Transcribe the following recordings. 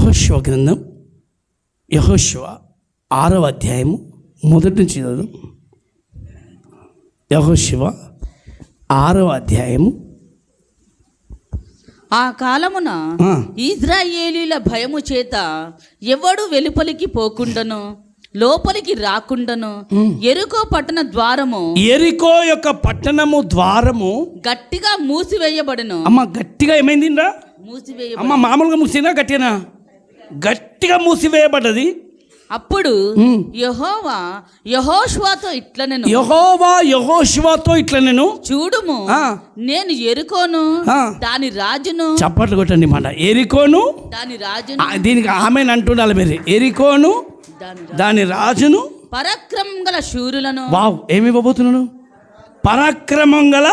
యెహోషువ గ్రంథం, యెహోషువ 6వ అధ్యాయము మొదటి నుంచి చదువు. యెహోషువ 6వ అధ్యాయము. ఆ కాలమున ఇశ్రాయేలీల భయము చేత ఎవడు వెలుపలికి పోకుండాను లోపలికి రాకుండాను యెరికో పట్టణ ద్వారము, యెరికో యొక్క పట్టణము ద్వారము గట్టిగా మూసివేయబడెను. అమ్మ గట్టిగా ఏమైందిరా? మూసివేయ అమ్మ మామూలుగా మూసినా గట్టినా? గట్టిగా మూసివేయబడ్డది. అప్పుడు యెహోవా యెహోషువతో ఇట్లనెను, యెహోవా యెహోషువతో ఇట్లనెను, చూడుము నేను యెరికోను దాని రాజును. చప్పట్లు కొట్టండి మాట. యెరికోను దాని రాజును, దీనికి ఆమెను అంటుండాలి మీరు. యెరికోను దాని రాజును, పరాక్రమం గల శూరులను. వావ్, ఏమి ఇవ్వబోతున్నాను? పరాక్రమం గల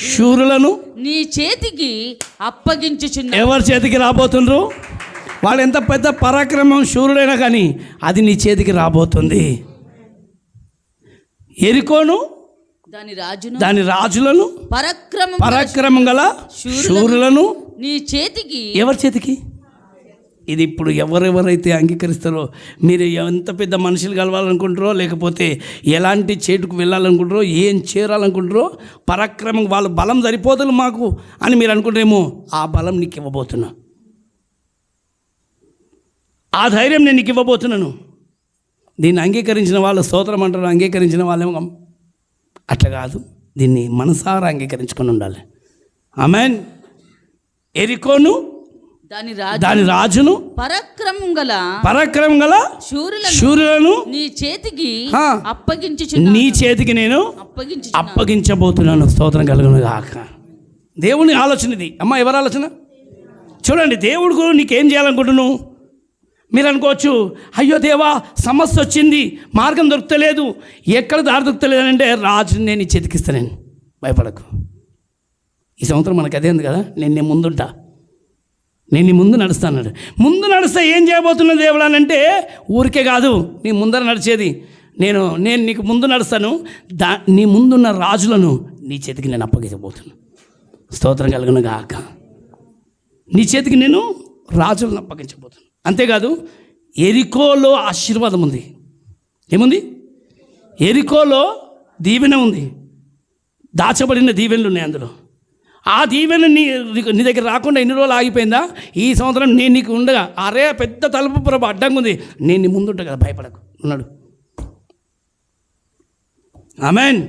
శూరులను నీ చేతికి అప్పగించుచున్నా. ఎవరి చేతికి రాబోతుండ్రు? వాడు ఎంత పెద్ద పరాక్రమం శూరుడైనా కానీ అది నీ చేతికి రాబోతుంది. యెరికోను దాని రాజులను, పరాక్రమం గల శూరులను నీ చేతికి. ఎవరి చేతికి? ఇది ఇప్పుడు ఎవరెవరైతే అంగీకరిస్తారో, మీరు ఎంత పెద్ద మనుషులు కలవాలనుకుంటారో, లేకపోతే ఎలాంటి చేటుకు వెళ్ళాలనుకుంటారో, ఏం చేరాలనుకుంటారో, పరాక్రమం వాళ్ళ బలం సరిపోతుంది మాకు అని మీరు అనుకుంటారేమో, ఆ బలం నీకు ఇవ్వబోతున్నా, ఆ ధైర్యం నేను నీకు ఇవ్వబోతున్నాను. దీన్ని అంగీకరించిన వాళ్ళు స్తోత్రం అంటారు, అంగీకరించిన వాళ్ళేమో అట్లా కాదు, దీన్ని మనసారా అంగీకరించుకొని ఉండాలి. ఆమేన్. యెరికోను దాని రాజును, పరాక్రమం గల శూరులను నీ చేతికి నీ చేతికి నేను అప్పగించబోతున్నాను. స్తోత్రం కలుగును గాక. దేవుని ఆలోచన ఇది. అమ్మ ఎవరి ఆలోచన? చూడండి, దేవుడు నీకేం చేయాలనుకుంటున్నావు? మీరు అనుకోవచ్చు, అయ్యో దేవా సమస్య వచ్చింది, మార్గం దొరుకుతలేదు, ఎక్కడ దారి దొరుకుతలేదు అంటే, రాజుని నేను చేతికిస్తాను, భయపడకు. ఈ సంవత్సరం మనకు అదే ఉంది కదా, నేను ముందుంటా, నేను నీ ముందు నడుస్తాను. ముందు నడిస్తే ఏం చేయబోతున్నా దేవుడా అంటే, ఊరికే కాదు నీ ముందర నడిచేది, నేను నీకు ముందు నడుస్తాను. నీ ముందున్న రాజులను నీ చేతికి నేను అప్పగించబోతున్నాను. స్తోత్రం కలుగును గాక. నీ చేతికి నేను రాజులను అప్పగించబోతున్నాను. అంతేకాదు, యెరికోలో ఆశీర్వాదం ఉంది. ఏముంది? యెరికోలో దీవెన ఉంది, దాచబడిన దీవెనలు ఉన్నాయి అందులో. ఆ దీవెన నీ దగ్గర రాకుండా ఎన్ని రోజులు ఆగిపోయిందా? ఈ సంవత్సరం నేను నీకు ఉండగా, అరే పెద్ద తలుపు ప్రభు అడ్డంగా ఉంది, నేను నీ ముందుంటా కదా, భయపడకు ఉన్నాడు. ఆమేన్.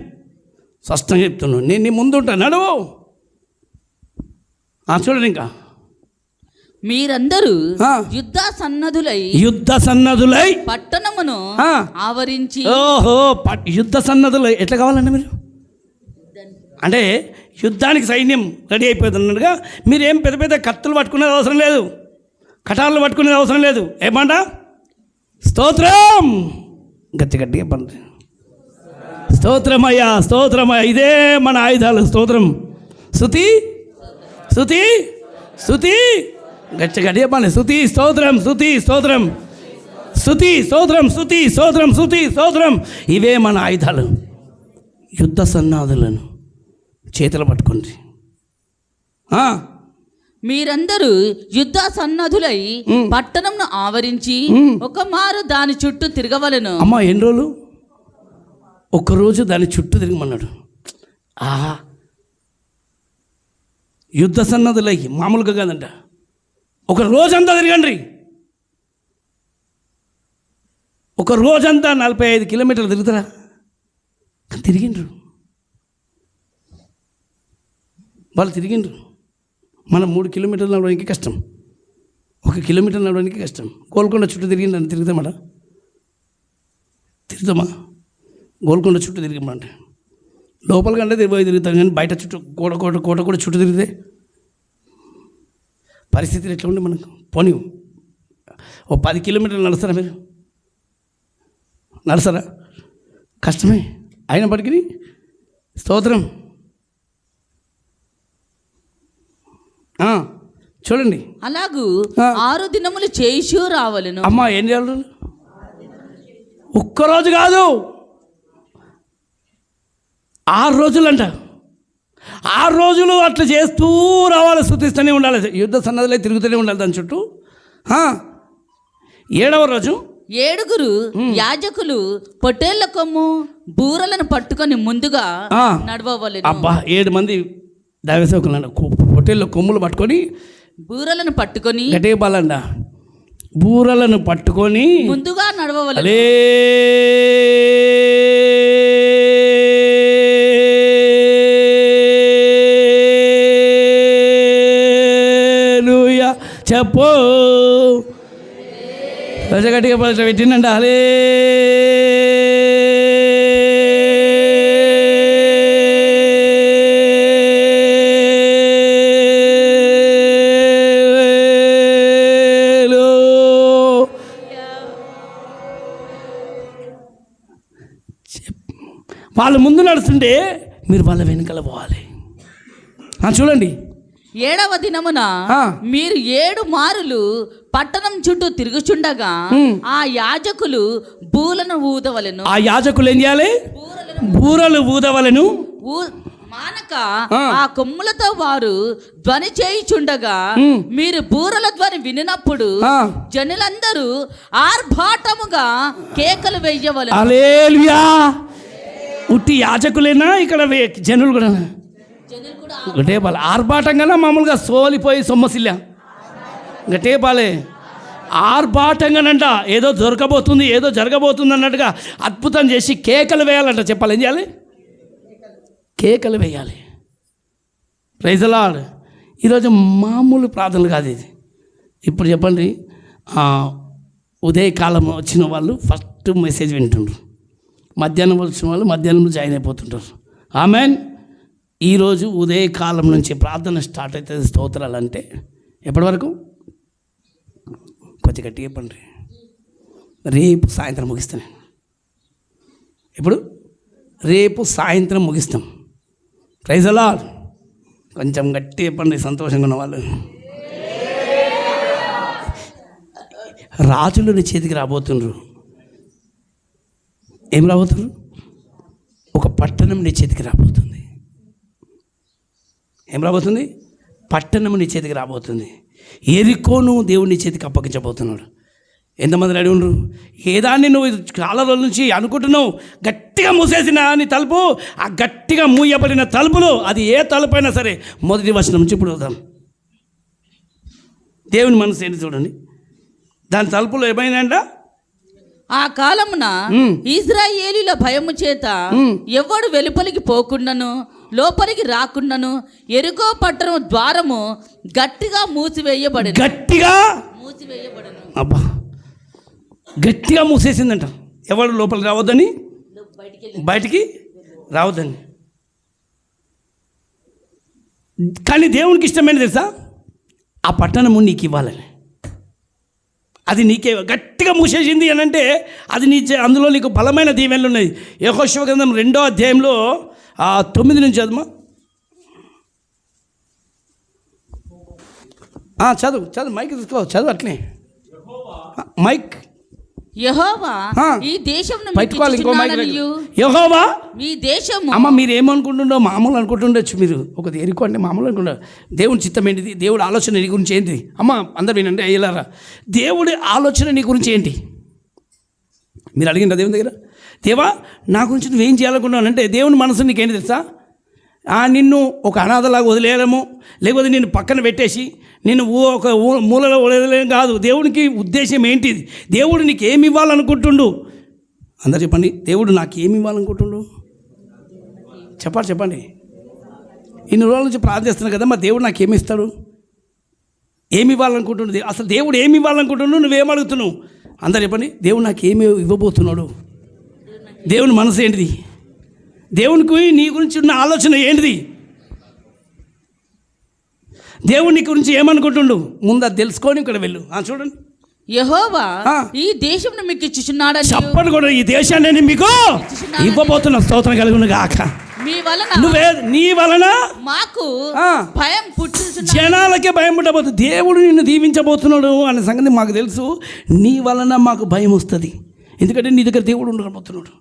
స్పష్టంగా చెప్తున్నాను, నేను నీ ముందుంటా, నడువు. చూడండి, ఇంకా మీరందరూ యుద్ధ సన్నదులై పట్టణమును ఆవరించి. ఓహో, యుద్ధ సన్నదులై ఎట్లా కావాలండి మీరు? అంటే యుద్ధానికి సైన్యం రెడీ అయిపోతుంది అన్నట్టుగా, మీరేం పెద్ద పెద్ద కత్తులు పట్టుకునేది అవసరం లేదు, కటార్లు పట్టుకునేది అవసరం లేదు. ఏమంట? స్తోత్రం. గట్టిగా పండి, స్తోత్రమయ్యా, స్తోత్రమయ్యా. ఇదే మన ఆయుధాలు. స్తోత్రం, స్తుతి, స్తుతి, స్తుతి. గట్టిగా పండి, స్తుతి, స్తోత్రం, స్తుతి, స్తోత్రం, స్తుతి, స్తోత్రం, స్తుతి, స్తోత్రం, స్తుతి, స్తోత్రం. ఇవే మన ఆయుధాలు. యుద్ధ సన్నాదులను చేతులు పట్టుకోండి. మీరందరూ యుద్ధ సన్నదులై పట్టణంను ఆవరించి ఒక మారు దాని చుట్టూ తిరగవలెను. అమ్మా, ఎన్ని రోజులు? ఒక్కరోజు దాని చుట్టూ తిరగమన్నాడు. యుద్ధ సన్నదులై మామూలుగా కాదంట, ఒక రోజంతా తిరగండి. ఒక రోజంతా 45 కిలోమీటర్లు తిరుగుతారా? తిరిగిండ్రు వాళ్ళు, తిరిగిండ్రు. మనం 3 కిలోమీటర్లు నడవడానికి కష్టం, 1 కిలోమీటర్ నడవడానికి కష్టం. గోల్కొండ చుట్టూ తిరిగిందని తిరుగుతామా? తిరుగుతామా? గోల్కొండ చుట్టూ తిరిగమంటే లోపల కంటే తిరుగుతాం, కానీ బయట చుట్టూ కోట కూడా చుట్టూ తిరిగితే పరిస్థితులు ఎట్లా ఉండే మనకు? పోనీ 10 కిలోమీటర్లు నడుస్తారా మీరు? నడుస్తారా? కష్టమే. అయినప్పటికీ స్తోత్రం. చూడండి, అలాగూ 6 దినములు చేయిచూ రావలను. అమ్మా, ఏం చేయాలి? ఒక్కరోజు కాదు, 6 రోజులంట. 6 రోజులు అట్లా చేస్తూ రావాలి, స్తుతిస్తూనే ఉండాలి, యుద్ధ సన్నదులై తిరుగుతూనే ఉండాలి దాని చుట్టూ. 7వ రోజు 7 యాజకులు పొట్టేళ్ల కొమ్ము బూరలను పట్టుకొని ముందుగా ఆ. నడవవలెను. అబ్బా 7 మంది దైవసేవకులు పొట్టేళ్ళు కొమ్ములు పట్టుకొని బూరలను పట్టుకొని గటే బాలండ బూరలను పట్టుకొని ముందుగా నడవవలెను. అలే చెప్పు గట్టిగా పెట్టిందంట అలే వాళ్ళు ముందు నడుస్తుంటే మీరు వాళ్ళ వెనుకల పోవాలి. చూడండి 7వ దినమున ఆ. మీరు 7 మారులు పట్టణం చుట్టూ తిరుగుచుండగా ఆ యాజకులు బూలను ఊదవలెను. ఆ యాజకులు ఏం చేయాలి? బూరలు ఊదవలెను. మానక ఆ కొమ్ములతో వారు ధ్వని చేయుచుండగా మీరు బూరల ధ్వని వినినప్పుడు జనులందరూ ఆర్భాటముగా కేకలు వేయవలెను. హల్లెలూయా. ఉట్టి యాజకులేనా ఇక్కడ జనులు కూడా గటే పాలే ఆర్భాటంగా మామూలుగా సోలిపోయి సొమ్మసిల్లా గటే పాలే ఆర్భాటంగానంట ఏదో దొరకబోతుంది ఏదో జరగబోతుంది అన్నట్టుగా అద్భుతం చేసి కేకలు వేయాలంట. చెప్పాలి ఏం చేయాలి? కేకలు వేయాలి. Praise the lord. ఈరోజు మామూలు ప్రార్థనలు కాదు ఇది. ఇప్పుడు చెప్పండి, ఉదయకాలం వచ్చిన వాళ్ళు ఫస్ట్ మెసేజ్ వింటుండ్రు, మధ్యాహ్నం వచ్చిన వాళ్ళు మధ్యాహ్నంలో జాయిన్ అయిపోతుంటారు. ఆమెన్. ఈరోజు ఉదయకాలం నుంచి ప్రార్థన స్టార్ట్ అవుతుంది. స్తోత్రాలు అంటే ఎప్పటి వరకు? కొద్దిగా గట్టిగా చెప్పండి. రేపు సాయంత్రం ముగిస్తాను. ఇప్పుడు రేపు సాయంత్రం ముగిస్తాం. Praise the lord. కొంచెం గట్టి చెప్పండి సంతోషంగా ఉన్న వాళ్ళు. రాజులు నీ చేతికి రాబోతుండ్రు. ఏం రాబోతున్నారు? ఒక పట్టణం నీ చేతికి రాబోతుంది. ఏం రాబోతుంది? పట్టణం నీ చేతికి రాబోతుంది. ఎరికోను దేవుని చేతికి అప్పగించబోతున్నాడు. ఎంతమంది రెడీ ఉండరు? ఏదాన్ని నువ్వు చాలా రోజుల నుంచి అనుకుంటున్నావు, గట్టిగా మూసేసిన నీ తలుపు, ఆ గట్టిగా మూయబడిన తలుపులు, అది ఏ తలుపు అయినా సరే, మొదటి వచనం నుంచి ఇప్పుడు వద్దాం. దేవుని మనసు ఏంటి చూడండి. దాని తలుపులో ఏమైందంట? ఆ కాలమున ఇశ్రాయేలీయుల భయము చేత ఎవడు వెలుపలికి పోకుండాను లోపలికి రాకుండాను ఎరుకో పట్టణం ద్వారము గట్టిగా మూసివేయబడెను. అబ్బా గట్టిగా మూసేసిందంట. ఎవడు లోపలికి రావద్దని, బయటికి రావద్దని. కానీ దేవునికి ఇష్టమైన తెలుసా? ఆ పట్టణము నీకు ఇవ్వాలని. అది నీకే గట్టిగా మూసేసింది అని అంటే అది అందులో నీకు బలమైన దీవెనలు ఉన్నాయి. యెహోషువ గ్రంథం 2వ అధ్యాయంలో 9 నుంచి చదువు. చదువు మైక్ తీసుకో, చదువు అట్లే మైక్. యెహోవా ఈ దేశమును యెహోవా మీ దేశము. అమ్మ మీరు ఏమనుకుంటుండో మామూలు అనుకుంటుండొచ్చు. మీరు ఒక ఎరుకు అంటే మామూలు అనుకుంటారు. దేవుని చిత్తం ఏంటిది? దేవుడి ఆలోచన నీ గురించి ఏంటి? అమ్మ అందరు వినండి అయ్యేలారా. దేవుడి ఆలోచన నీ గురించి ఏంటి? మీరు అడిగిండ్రా దేవుని దగ్గర? దేవా నా గురించి నువ్వేం చేయాలనుకున్నావు అంటే దేవుని మనసు నీకేంటి తెలుసా? నిన్ను ఒక అనాథలాగా వదిలేయడము, లేకపోతే నిన్ను పక్కన పెట్టేసి నిన్ను ఒక మూలలో వదిలేయడం కాదు. దేవునికి ఉద్దేశం ఏంటిది? దేవుడు నీకు ఏమి ఇవ్వాలనుకుంటుండు? అందరు చెప్పండి. దేవుడు నాకు ఏమి ఇవ్వాలనుకుంటుండు? చెప్పండి. ఇన్ని రోజుల నుంచి ప్రార్థన చేస్తున్నావు కదా, మరి దేవుడు నాకు ఏమి ఇస్తాడు? ఏమి ఇవ్వాలనుకుంటుండు? అసలు దేవుడు ఏమి ఇవ్వాలనుకుంటుండు? నువ్వేం అడుగుతున్నావు? అందరు చెప్పండి. దేవుడు నాకు ఏమి ఇవ్వబోతున్నాడు? దేవుని మనసు ఏంటిది? దేవునికి నీ గురించి ఉన్న ఆలోచన ఏంటిది? దేవుడు నీ గురించి ఏమనుకుంటుండు? ముందు అది తెలుసుకొని ఇక్కడ వెళ్ళు. చూడండి, యెహోవా ఈ దేశంను మీకు ఇచ్చుచున్నాడని చెప్పండి కూడా. ఈ దేశాన్ని మీకు ఇవ్వబోతున్న స్తోత్రం కలుగును గాక. నీ వలన మాకు భయం పుట్టుచున్నది. జనాలకే భయం పుట్టబోతుంది. దేవుడు నిన్ను దీవించబోతున్నాడు అనే సంగతి మాకు తెలుసు. నీ వలన మాకు భయం వస్తుంది. ఎందుకంటే నీ దగ్గర దేవుడు ఉండబోతున్నాడు.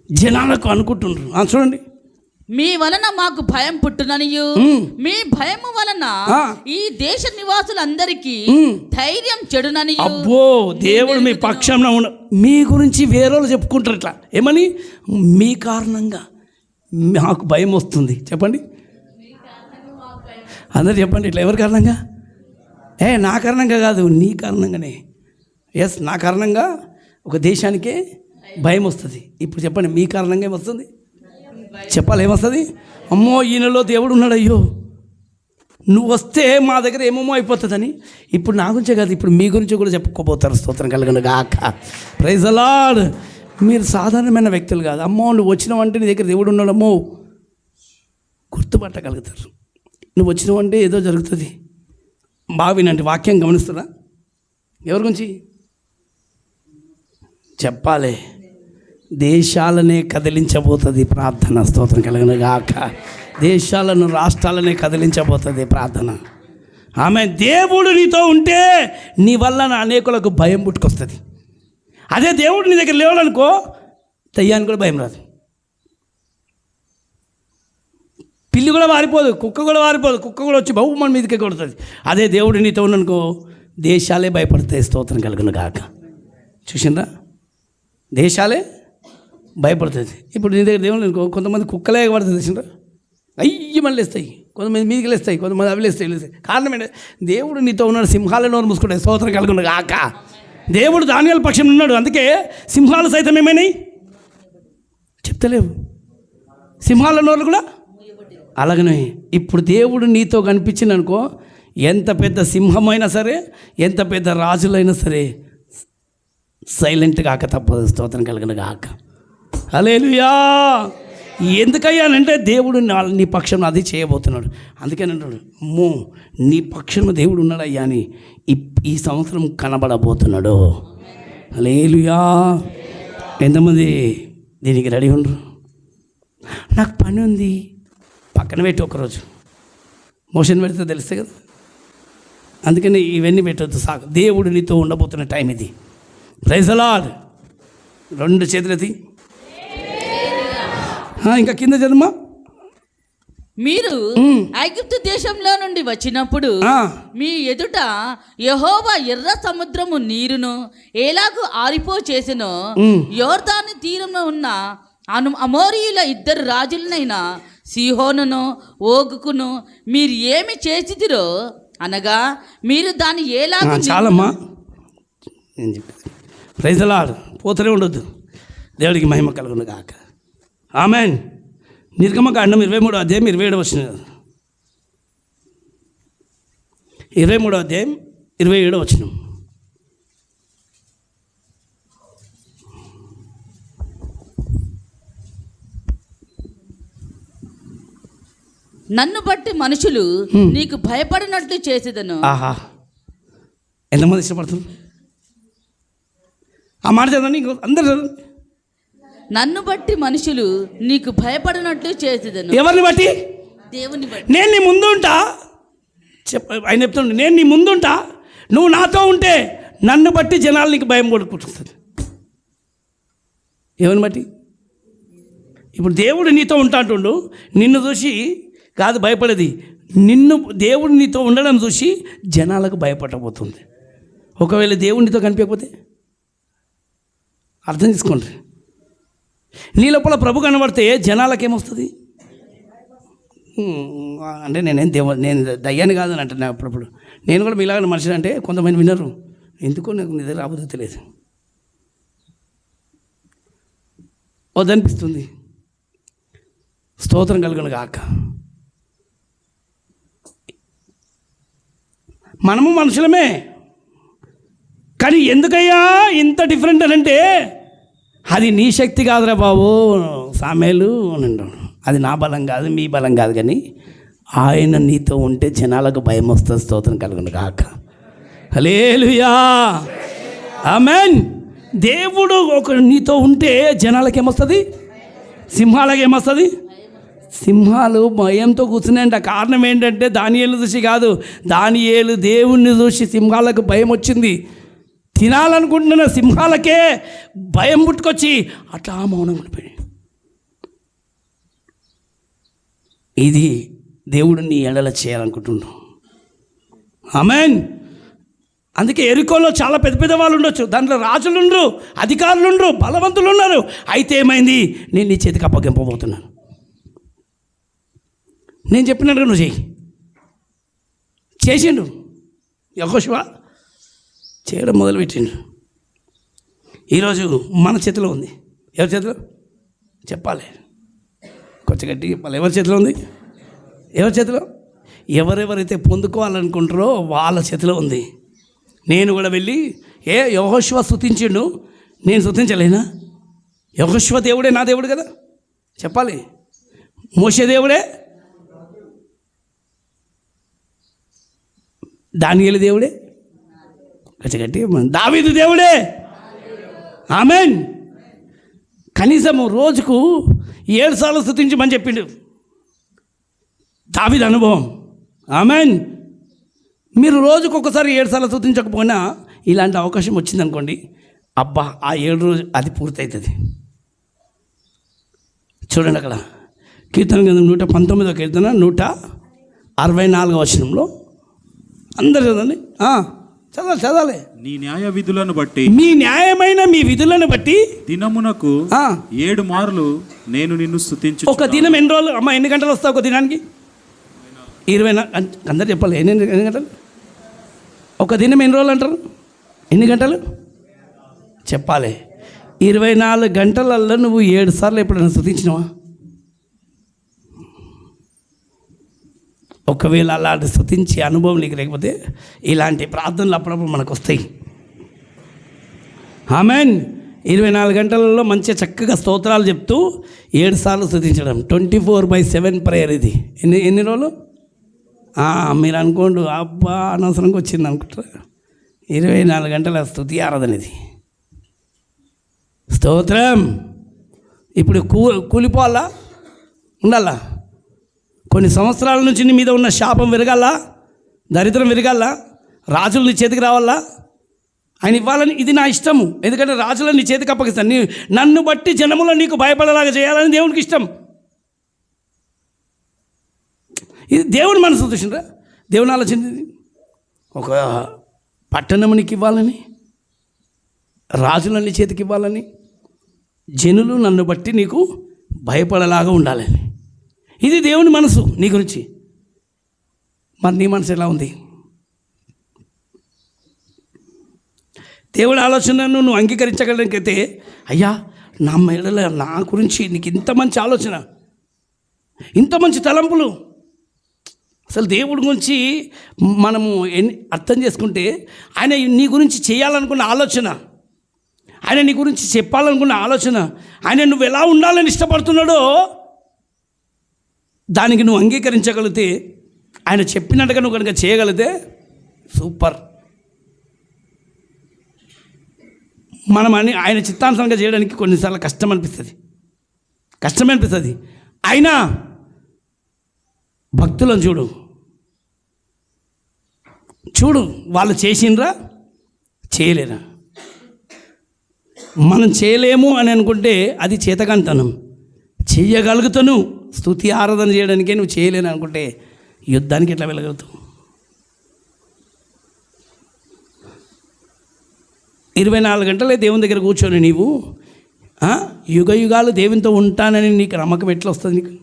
జనాలకు అనుకుంటున్నారు. చూడండి, మీ వలన మాకు భయం పుట్టుననియు మీ భయము వలన ఈ దేశ నివాసులందరికీ ధైర్యం చెడుననియు. అబ్బో, దేవుడు మీ పక్షంలో ఉన్న మీ గురించి వేరేవాళ్ళు చెప్పుకుంటారు ఇట్లా ఏమని, మీ కారణంగా మాకు భయం వస్తుంది. చెప్పండి అందరు చెప్పండి ఇట్లా, ఎవరి కారణంగా? నా కారణంగా కాదు, నీ కారణంగానే. ఎస్, నా కారణంగా ఒక దేశానికే భయం వస్తుంది. ఇప్పుడు చెప్పండి, మీ కారణంగా ఏమొస్తుంది? చెప్పాలి, ఏమొస్తుంది? అమ్మో, ఈయనలో దేవుడు ఉన్నాడు, అయ్యో నువ్వు వస్తే మా దగ్గర ఏమేమో అయిపోతుందని. ఇప్పుడు నా గురించే కాదు, ఇప్పుడు మీ గురించి కూడా చెప్పుకోబోతారు. స్తోత్రం కలుగును గాక. Praise the lord. మీరు సాధారణమైన వ్యక్తులు కాదు. అమ్మో, నువ్వు వచ్చినవంటే నీ దగ్గర దేవుడు ఉన్నాడమ్మో గుర్తుపట్టగలుగుతారు. నువ్వు వచ్చినవంటే ఏదో జరుగుతుంది. బాగా వినండి, వాక్యం గమనిస్తున్నా. ఎవరి గురించి చెప్పాలి? దేశాలనే కదిలించబోతుంది ప్రార్థన. స్తోత్రం కలుగును గాక. దేశాలను, రాష్ట్రాలనే కదిలించబోతుంది ప్రార్థన. ఆమె దేవుడు నీతో ఉంటే నీ వల్ల అనేకులకు భయం పుట్టుకొస్తుంది. అదే దేవుడు నీ దగ్గర లేవాలనుకో, దయ్యానికి కూడా భయం రాదు. పిల్లి కూడా వారిపోదు, కుక్క కూడా వారిపోదు. కుక్క కూడా వచ్చి బహుమని మీదకే కొడుతుంది. అదే దేవుడు నీతో ఉన్ననుకో, దేశాలే భయపడతాయి. స్తోత్రం కలుగును గాక. చూసిందా, దేశాలే భయపడుతుంది. ఇప్పుడు నీ దగ్గర దేవుడు అనుకో, కొంతమంది కుక్కలే పడుతుంది. చూసిందా, అయ్యి మళ్ళీ లేస్తాయి, కొంతమంది మీదికి లేస్తాయి, కొంతమంది అవి లేస్తాయి. కారణం ఏంటంటే దేవుడు నీతో ఉన్నాడు. సింహాల నోరు మూసుకుంటాయి. స్తోత్రం కలుగును గాక. దేవుడు దానియేలు పక్షం ఉన్నాడు. అందుకే సింహాలు సైతం ఏమైనాయి చెప్తలేవు, సింహాల నోరు కూడా అలాగనే. ఇప్పుడు దేవుడు నీతో కనిపించింది అనుకో, ఎంత పెద్ద సింహమైనా సరే, ఎంత పెద్ద రాజులైనా సరే సైలెంట్ కాక తప్పదు. స్తోత్రం కలుగును గాక. హల్లెలూయా. ఎందుకయ్యానంటే దేవుడు నీ పక్షంలో అది చేయబోతున్నాడు. అందుకేనంటాడు, అమ్మో నీ పక్షంలో దేవుడు ఉన్నాడు అయ్యా అని ఈ సంవత్సరం కనబడబోతున్నాడు. హల్లెలూయా. ఎంతమంది దీనికి రెడీ ఉండరు? నాకు పని ఉంది, పక్కన పెట్టి ఒకరోజు మోషన్ పెడితే తెలుస్తే కదా. అందుకని ఇవన్నీ పెట్టద్దు, సాగు. దేవుడు నీతో ఉండబోతున్న టైం ఇది. Praise the lord. రెండు చేతులెత్తి ఇంకా కింద చదుమా. మీరు ఐగుప్తు దేశంలో నుండి వచ్చినప్పుడు మీ ఎదుట యెహోవా ఎర్ర సముద్రము నీరును ఎలాగూ ఆరిపో చేసెనో, యోర్దాను తీరంలో ఉన్న అమోరీయుల ఇద్దరు రాజులనైనా సీహోనును ఓగుకును మీరు ఏమి చేసిదిరో అనగా మీరు దాన్ని ఎలాగూ. చాలమ్మా, నేను చెప్పేది. Praise the lord. పోతూనే ఉండొద్దు. దేవుడికి మహిమ కలుగును గాక. ఆమెన్. నిర్గమకాండం 23వ అధ్యాయం 27వ వచనం. 23వ అధ్యాయం 27వ వచనం. నన్ను బట్టి మనుషులు నీకు భయపడినట్లు చేసేదను. ఆహా, ఎంతమంది ఇష్టపడుతుంది ఆ మాట? చదవండి, అందరు చదవండి. నన్ను బట్టి మనుషులు నీకు భయపడినట్లు చేసేదను. ఎవరిని బట్టి? దేవుని బట్టి. నేను నీ ముందు ఉంటా. ఆయన చెప్తున్నాడు, నేను నీ ముందుంటా, నువ్వు నాతో ఉంటే నన్ను బట్టి జనాలు నీకు భయం పుట్టుకొస్తుంది. ఎవరిని బట్టి? ఇప్పుడు దేవుడు నీతో ఉంటా అంటుండు. నిన్ను చూసి కాదు భయపడేది, నిన్ను దేవుడు నీతో ఉండడం చూసి జనాలకు భయపడబోతుంది. ఒకవేళ దేవుడు నీతో కనిపించకపోతే అర్థం చేసుకోండి. నీ లోపల ప్రభు కనబడితే జనాలకు ఏమొస్తుంది అంటే, నేను దయ్యాన్ని కాదని అంటున్నా. అప్పుడప్పుడు నేను కూడా మీలాగా మనిషి అంటే కొంతమంది వినరు. ఎందుకో నాకు నిద్ర రాబోతే తెలియదు, వద్దనిపిస్తుంది. స్తోత్రం కలుగును గాక. మనము మనుషులమే, కానీ ఎందుకయ్యా ఇంత డిఫరెంట్ అని అంటే, అది నీ శక్తి కాదురా బాబు సామేలు నిండు, అది నా బలం కాదు, మీ బలం కాదు, కానీ ఆయన నీతో ఉంటే జనాలకు భయం వస్తుంది. స్తోత్రం కలుగును గాక. హల్లెలూయా. ఆమేన్. దేవుడు ఒక నీతో ఉంటే జనాలకు ఏమొస్తుంది? సింహాలకు ఏమొస్తుంది? సింహాలు భయంతో కూర్చున్నాయంట. కారణం ఏంటంటే దానియేలు చూసి కాదు, దానియేలు దేవుణ్ణి చూసి సింహాలకు భయం వచ్చింది. తినాలనుకుంటున్న సింహాలకే భయం పుట్టుకొచ్చి అట్లా మౌనం ఉండిపోయి. ఇది దేవుడు నీ ఎడల చేయాలనుకుంటున్నాడు. ఆమేన్. అందుకే ఎరికోలో చాలా పెద్ద పెద్ద వాళ్ళు ఉండొచ్చు, దాంట్లో రాజులు ఉండరు, అధికారులు ఉండరు, బలవంతులు ఉన్నారు. అయితే ఏమైంది, నేను నీ చేతికి అప్పగింపబోతున్నాను, నేను చెప్పినట్టుగా నువ్వు చేసిండు. యెహోషువ చేయడం మొదలుపెట్టిండు. ఈరోజు మన చేతిలో ఉంది. ఎవరి చేతిలో చెప్పాలి, కొంచెం గట్టిగా చెప్పాలి. ఎవరి చేతిలో ఉంది? ఎవరి చేతిలో? ఎవరెవరైతే పొందుకోవాలనుకుంటారో వాళ్ళ చేతిలో ఉంది. నేను కూడా వెళ్ళి యెహోషువ స్తుతించిండు, నేను స్తుతించలేనా? యెహోషువ దేవుడే నా దేవుడు కదా చెప్పాలి. మోషే దేవుడే, దానియేలు దేవుడే, గట్టి దావీదు దేవుడే. ఆమేన్. కనీసం రోజుకు 7 సార్లు స్తుతించమని చెప్పిండు దావీదు అనుభవం. ఆమేన్. మీరు రోజుకు ఒకసారి 7 సార్లు స్తుతించకపోయినా ఇలాంటి అవకాశం వచ్చిందనుకోండి, అబ్బా ఆ 7 రోజు అది పూర్తవుతుంది. చూడండి అక్కడ కీర్తన గ్రంథం 119వ కీర్తన 164వ వచనంలో అందరు చదవండి. చదవాలి. నీ న్యాయ విధులను బట్టి, మీ న్యాయమైన మీ విధులను బట్టి దినమునకు 7 మార్లు నేను నిన్ను స్తుతించు. ఒక దినం ఎన్ని రోజులు అమ్మ, ఎన్ని గంటలు వస్తావు ఒక దినానికి? 24. అందరు చెప్పాలి ఎన్ని గంటలు? ఒక దినం ఎన్ని రోజులు అంటారు? ఎన్ని గంటలు చెప్పాలి? 24 గంటలల్లో నువ్వు 7 సార్లు ఎప్పుడైనా స్తుతించినావా? ఒకవేళ అలాంటి స్తుతించే అనుభవం నీకు లేకపోతే ఇలాంటి ప్రార్థనలు అప్పుడప్పుడు మనకు వస్తాయి. ఆమేన్. 24 గంటలలో మంచిగా చక్కగా స్తోత్రాలు చెప్తూ 7 సార్లు స్తుతించడం. 24/7 ప్రేయర్ ఇది. ఎన్ని రోజులు? మీరు అనుకోండి, అబ్బా అనవసరంగా వచ్చింది అనుకుంటారా? 24 గంటల స్తుతి ఆరాధన ఇది. స్తోత్రం. ఇప్పుడు కూలిపోవాలా? ఉండాలా? కొన్ని సంవత్సరాల నుంచి నీ మీద ఉన్న శాపం విరగాల, దరిద్రం విరగాల, రాజులు నీ చేతికి రావాలా? ఆయన ఇవ్వాలని, ఇది నా ఇష్టము. ఎందుకంటే రాజులను నీ చేతికి అప్పగిస్తాను. నన్ను బట్టి జనములు నీకు భయపడేలాగా చేయాలని దేవునికి ఇష్టం. ఇది దేవుని మనసు చూసిండ్రా, దేవుని ఆలోచన. ఒక పట్టణము నీకు ఇవ్వాలని, రాజులన్నీ చేతికి ఇవ్వాలని, జనులు నన్ను బట్టి నీకు భయపడేలాగా ఉండాలని. ఇది దేవుని మనసు నీ గురించి. మరి నీ మనసు ఎలా ఉంది? దేవుడి ఆలోచనను నువ్వు అంగీకరించగలనికైతే, అయ్యా నా మెడల నా గురించి నీకు ఇంత మంచి ఆలోచన, ఇంత మంచి తలంపులు. అసలు దేవుడి గురించి మనము అర్థం చేసుకుంటే, ఆయన నీ గురించి చేయాలనుకున్న ఆలోచన, ఆయన నీ గురించి చెప్పాలనుకున్న ఆలోచన, ఆయన నువ్వు ఎలా ఉండాలని ఇష్టపడుతున్నాడో దానికి నువ్వు అంగీకరించగలిగితే, ఆయన చెప్పినట్టుగా నువ్వు కనుక చేయగలిగితే సూపర్. మనం ఆయన చిత్తానుసారంగా చేయడానికి కొన్నిసార్లు కష్టమే అనిపిస్తుంది. అయినా భక్తులను చూడు వాళ్ళు చేసిండ్రా చేయలేరా? మనం చేయలేము అని అనుకుంటే అది చేతకంతనం. చెయ్యగలుగుతాను, స్తుతి ఆరాధన చేయడానికే నువ్వు చేయలేను అనుకుంటే యుద్ధానికి ఎట్లా వెళ్ళగలుగుతావు? 24 గంటలే దేవుని దగ్గర కూర్చొని నీవు యుగ యుగాలు దేవునితో ఉంటానని నీకు నమ్మకం ఎట్లా వస్తుంది? నీకు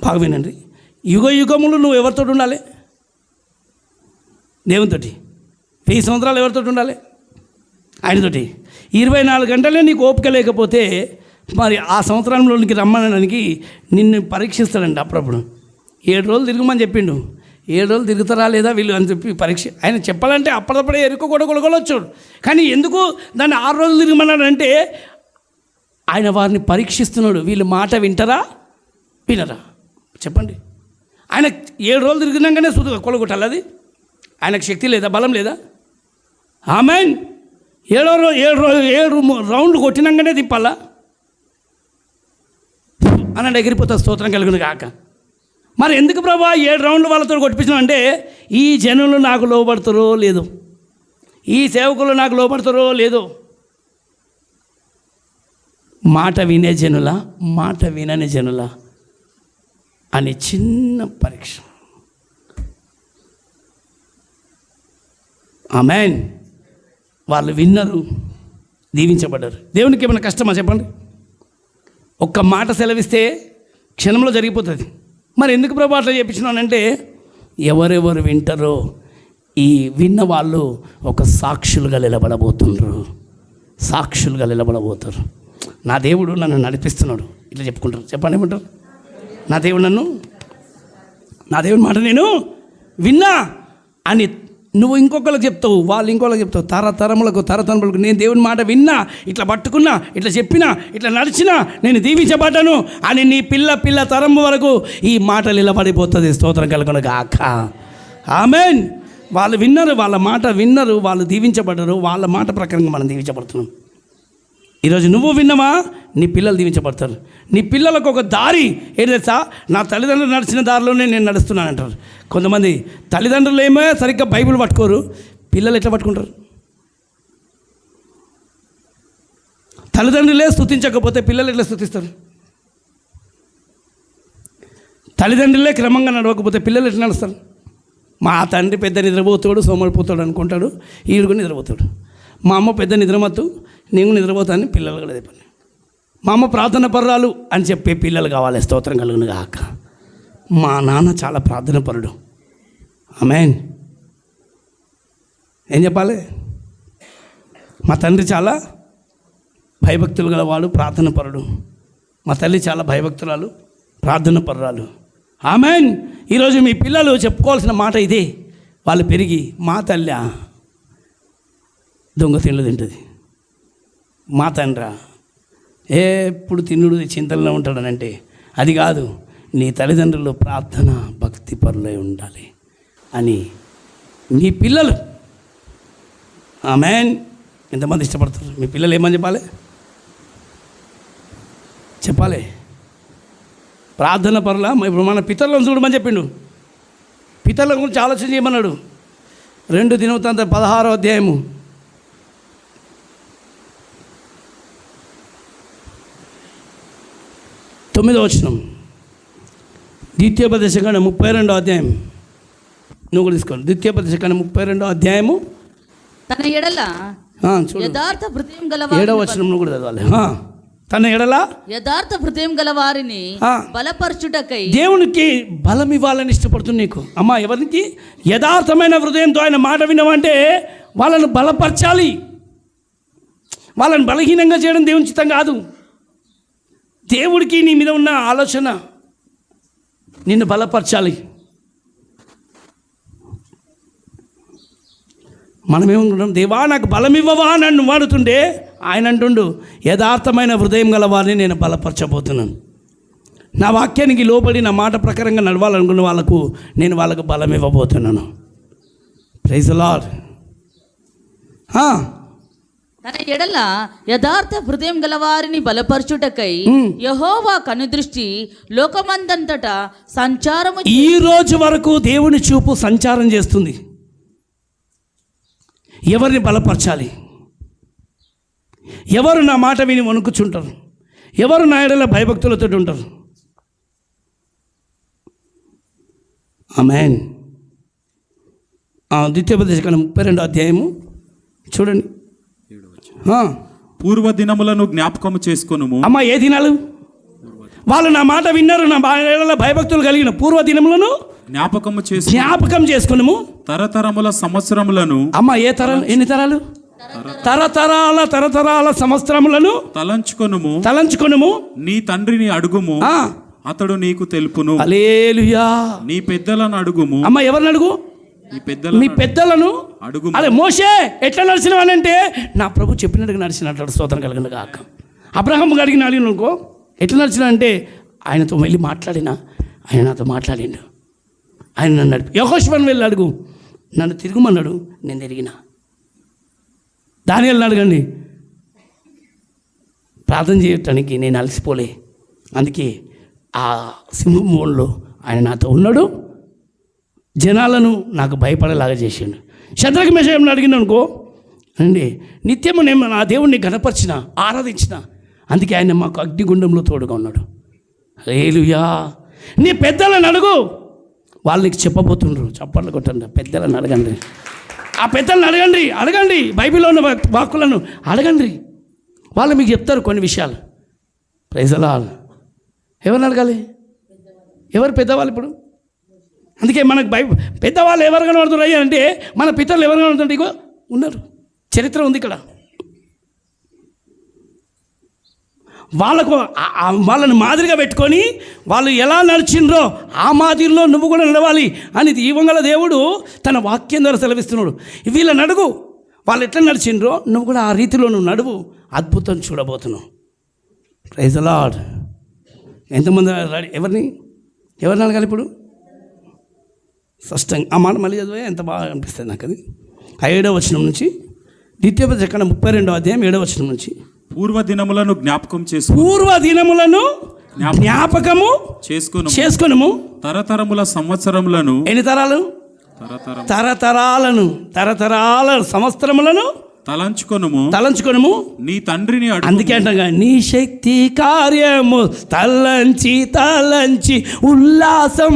బాగా వినండి. యుగ యుగములు నువ్వు ఎవరితో ఉండాలి? దేవునితోటి. 1000 సంవత్సరాలు ఎవరితో ఉండాలి? ఆయనతోటి. 24 గంటలే నీకు ఓపిక లేకపోతే మరి ఆ సంవత్సరంలోనికి రమ్మనడానికి నిన్ను పరీక్షిస్తాడండి. అప్పుడప్పుడు 7 రోజులు తిరగమని చెప్పిండు. 7 రోజులు తిరుగుతారా లేదా వీళ్ళు అని చెప్పి పరీక్ష. ఆయన చెప్పాలంటే అప్పటికప్పుడే ఎరుక కూడా కొలగొలవచ్చు. కానీ ఎందుకు దాన్ని 6 రోజులు తిరగమన్నాడంటే ఆయన వారిని పరీక్షిస్తున్నాడు. వీళ్ళు మాట వింటారా వినరా చెప్పండి. ఆయన 7 రోజులు తిరిగినాకనే కొలగొట్టాలి. అది ఆయనకు శక్తి లేదా, బలం లేదా? ఆమేన్. 7 రౌండ్లు కొట్టినాకనే తిప్పాలా అని ఎగిరిపోతా. స్తోత్రం కలుగును కాక. మరి ఎందుకు ప్రభా 7 రౌండ్లు వాళ్ళతో కొట్టించినాం అంటే, ఈ జనులు నాకు లోబడతారో లేదో, ఈ సేవకులు నాకు లోబడతారో లేదో, మాట వినే జనుల, మాట వినని జనుల అనే చిన్న పరీక్ష. ఆమేన్. వాళ్ళు విన్నారు, దీవించబడ్డారు. దేవునికి ఏమైనా కష్టమా చెప్పండి? ఒక్క మాట సెలవిస్తే క్షణంలో జరిగిపోతుంది. మరి ఎందుకు ప్రభు అట్లా చెప్పించినానంటే, ఎవరెవరు వింటారో ఈ విన్న వాళ్ళు ఒక సాక్షులుగా నిలబడబోతున్నారు. సాక్షులుగా నిలబడబోతారు. నా దేవుడు నన్ను నడిపిస్తున్నాడు, ఇట్లా చెప్పుకుంటారు. చెప్పండి ఏమంటారు? నా దేవుడి మాట నేను విన్నా అని నువ్వు ఇంకొకరికి చెప్తావు, వాళ్ళు ఇంకొకరికి చెప్తావు. తరతరములకు నేను దేవుని మాట విన్నా, ఇట్లా పట్టుకున్నా, ఇట్లా చెప్పినా, ఇట్లా నడిచినా నేను దీవించబడ్డాను అని నీ పిల్ల తరం వరకు ఈ మాట నిలబడిపోతుంది. స్తోత్రం కలుగును గాక. ఆమేన్. వాళ్ళు విన్నారు, వాళ్ళ మాట విన్నారు, వాళ్ళు దీవించబడ్డారు. వాళ్ళ మాట ప్రకారంగా మనం దీవించబడుతున్నాం. ఈరోజు నువ్వు విన్నవా, నీ పిల్లలు దీవించబడతారు. నీ పిల్లలకు ఒక దారి ఏంటి తెలుసా? నా తల్లిదండ్రులు నడిచిన దారిలోనే నేను నడుస్తున్నాను అంటారు. కొంతమంది తల్లిదండ్రులు ఏమో సరిగ్గా బైబిల్ పట్టుకోరు, పిల్లలు ఎట్లా పట్టుకుంటారు? తల్లిదండ్రులే స్తుతించకపోతే పిల్లలు ఎట్లా స్తుతిస్తారు? తల్లిదండ్రులే క్రమంగా నడవకపోతే పిల్లలు ఎట్లా నడుస్తారు? మా తండ్రి పెద్ద నిద్రపోతాడు, సోమరిపోతాడు అనుకుంటాడు, ఈడు కూడా నిద్రపోతాడు. మా అమ్మ పెద్ద నిద్రమత్తు, నేను నిద్రపోతానని పిల్లలు కూడా చెప్పండి. మా అమ్మ ప్రార్థన పర్రాలు అని చెప్పే పిల్లలు కావాలి. స్తోత్రం కలుగును గాక. మా నాన్న చాలా ప్రార్థన పరుడు. ఆమేన్. ఏం చెప్పాలి? మా తండ్రి చాలా భయభక్తులు గలవాడు, ప్రార్థన పరుడు. మా తల్లి చాలా భయభక్తురాలు, ప్రార్థన పరురాలు. ఆమేన్. ఈరోజు మీ పిల్లలు చెప్పుకోవాల్సిన మాట ఇదే. వాళ్ళు పెరిగి మా తల్లి దొంగ తిండ్లు తింటుంది, మా తండ్రి ఎప్పుడు తిన్నుడు చింతనలో ఉంటాడనంటే అది కాదు. నీ తల్లిదండ్రులు ప్రార్థన భక్తి పరులై ఉండాలి అని మీ పిల్లలు. ఆమేన్. ఎంతమంది ఇష్టపడతారు? మీ పిల్లలు ఏమని చెప్పాలి? ప్రార్థన పరుల. ఇప్పుడు మన పితరులను చూడమని చెప్పిండు. పితరుల గురించి ఆలోచన చేయమన్నాడు. 2 దినవృత్తాంతం 16వ అధ్యాయము 9వ వచనం. ద్వితీయోపదేశకాండం 32వ అధ్యాయం. నువ్వు కూడా తీసుకోండి. ద్వితీయోపదేశకాండం 32వ అధ్యాయము. తన ఎడల యథార్థ హృదయం గలవారిని 7వ వచనం నువ్వు కూడా చదవాలి. తన ఎడల యథార్థ హృదయం గలవారిని బలపరచుటకై దేవునికి బలం ఇవ్వాలని ఇష్టపడుతుంది నీకు. అమ్మా, ఎవరికి యథార్థమైన హృదయంతో ఆయన మాట వినవంటే వాళ్ళను బలపరచాలి. వాళ్ళని బలహీనంగా చేయడం దేవుని చిత్తం కాదు. దేవుడికి నీ మీద ఉన్న ఆలోచన నిన్ను బలపరచాలి. మనమేమనుకుంటాం? దేవా నాకు బలం ఇవ్వవా నన్ను వాడుతుంటే ఆయన అంటుండు, యథార్థమైన హృదయం గల వారిని నేను బలపరచబోతున్నాను. నా వాక్యానికి లోబడి నా మాట ప్రకారంగా నడవాలనుకున్న వాళ్ళకు నేను వాళ్ళకు బలం ఇవ్వబోతున్నాను. Praise the lord. తన ఎడల యథార్థ హృదయం గలవారిని బలపరచుటకై యెహోవా కనుదృష్టి లోకమందంతటా సంచారము. ఈ రోజు వరకు దేవుని చూపు సంచారం చేస్తుంది. ఎవరిని బలపరచాలి? ఎవరు నా మాట విని వణుకుచుంటారు? ఎవరు నా ఎడల భయభక్తులతో ఉంటారు? ఆమేన్. ద్వితీయోపదేశకాండం 32వ అధ్యాయము చూడండి. పూర్వ దినములను జ్ఞాపకము చేసుకొనుము. అమ్మ, ఏ దినాలు? వాళ్ళు నా మాట విన్నారు, నా ఎడల భయభక్తులు కలిగిన పూర్వ దినములను జ్ఞాపకం చేసుకున్నాము. తరతరముల సంవత్సరములను. అమ్మ, ఏ తరం? ఎన్ని తరాలు? తరతరాల సంవత్సరములను తలంచుకొనుము. నీ తండ్రిని అడుగుము, అతడు నీకు తెలుపును. హల్లెలూయా. నీ పెద్దలను అడుగుము. అమ్మ, ఎవరిని అడుగు? మీ పెద్దలను అడుగు. అదే మోషే ఎట్లా నడిచినవాని అంటే నా ప్రభు చెప్పినట్టుగా నడిచినట్లు. స్తోత్రం కలుగును గాక. అబ్రహాం అడిగిన అనుకో, ఎట్లా నడిచిన అంటే ఆయనతో వెళ్ళి మాట్లాడినా ఆయన నాతో మాట్లాడిండు. ఆయన నన్ను నడిపి. యెహోషువను వెళ్ళి అడుగు, నన్ను తిరుగుమన్నాడు, నేను తిరిగిన. దానియేలుని అడగండి, ప్రార్థన చేయటానికి నేను అలసిపోలే, అందుకే ఆ సింహం ఊళ్ళో ఆయన నాతో ఉన్నాడు, జనాలను నాకు భయపడేలాగా చేసిండు. శద్రకు మెషాయంను అడిగిన అనుకో అండి, నిత్యము నేను నా దేవుణ్ణి గణపరిచిన, ఆరాధించిన, అందుకే ఆయన మాకు అగ్నిగుండంలో తోడుగా ఉన్నాడు. హల్లెలూయా. నీ పెద్దలను అడుగు, వాళ్ళు నీకు చెప్పబోతుండ్రు. చప్పట్లు కొట్టండి, పెద్దలను అడగండి. ఆ పెద్దలను అడగండి. బైబిల్లో ఉన్న వాక్కులను అడగండి, వాళ్ళు మీకు చెప్తారు కొన్ని విషయాలు. Praise lord. ఎవరిని అడగాలి? ఎవరు పెద్దవాళ్ళు ఇప్పుడు? అందుకే మనకు పెద్దవాళ్ళు ఎవరు కనబడుతున్నారు అంటే మన పితరులు ఎవరు కనబడుతుంటే ఇగో ఉన్నారు, చరిత్ర ఉంది ఇక్కడ. వాళ్ళని మాదిరిగా పెట్టుకొని వాళ్ళు ఎలా నడిచిండ్రో ఆ మాదిరిలో నువ్వు కూడా నడవాలి అని దీవంగల దేవుడు తన వాక్యం ద్వారా సెలవిస్తున్నాడు. వీళ్ళని అడుగు, వాళ్ళు ఎట్లా నడిచిండ్రో నువ్వు కూడా ఆ రీతిలో నువ్వు నడువు, అద్భుతం చూడబోతున్నావు. Praise the lord. ఎంతమంది ఎవరిని అడగాలి ఇప్పుడు? స్పష్టంగా ఆ మాట మళ్ళీ చదివే ఎంత బాగా అనిపిస్తుంది నాకు. అది 7వ వచనం నుంచి, ద్వితీయోపదేశకాండం 32వ అధ్యాయం 7వ వచనం నుంచి. పూర్వ దినములను జ్ఞాపకము చేసుకొనుము తరతరముల సంవత్సరములను. ఎన్ని తరాలు? తరతరాల సంవత్సరములను తలంచుకొనుము నీ తండ్రిని. అందుకే అంటగా నీ శక్తి కార్యము తలంచి ఉల్లాసం.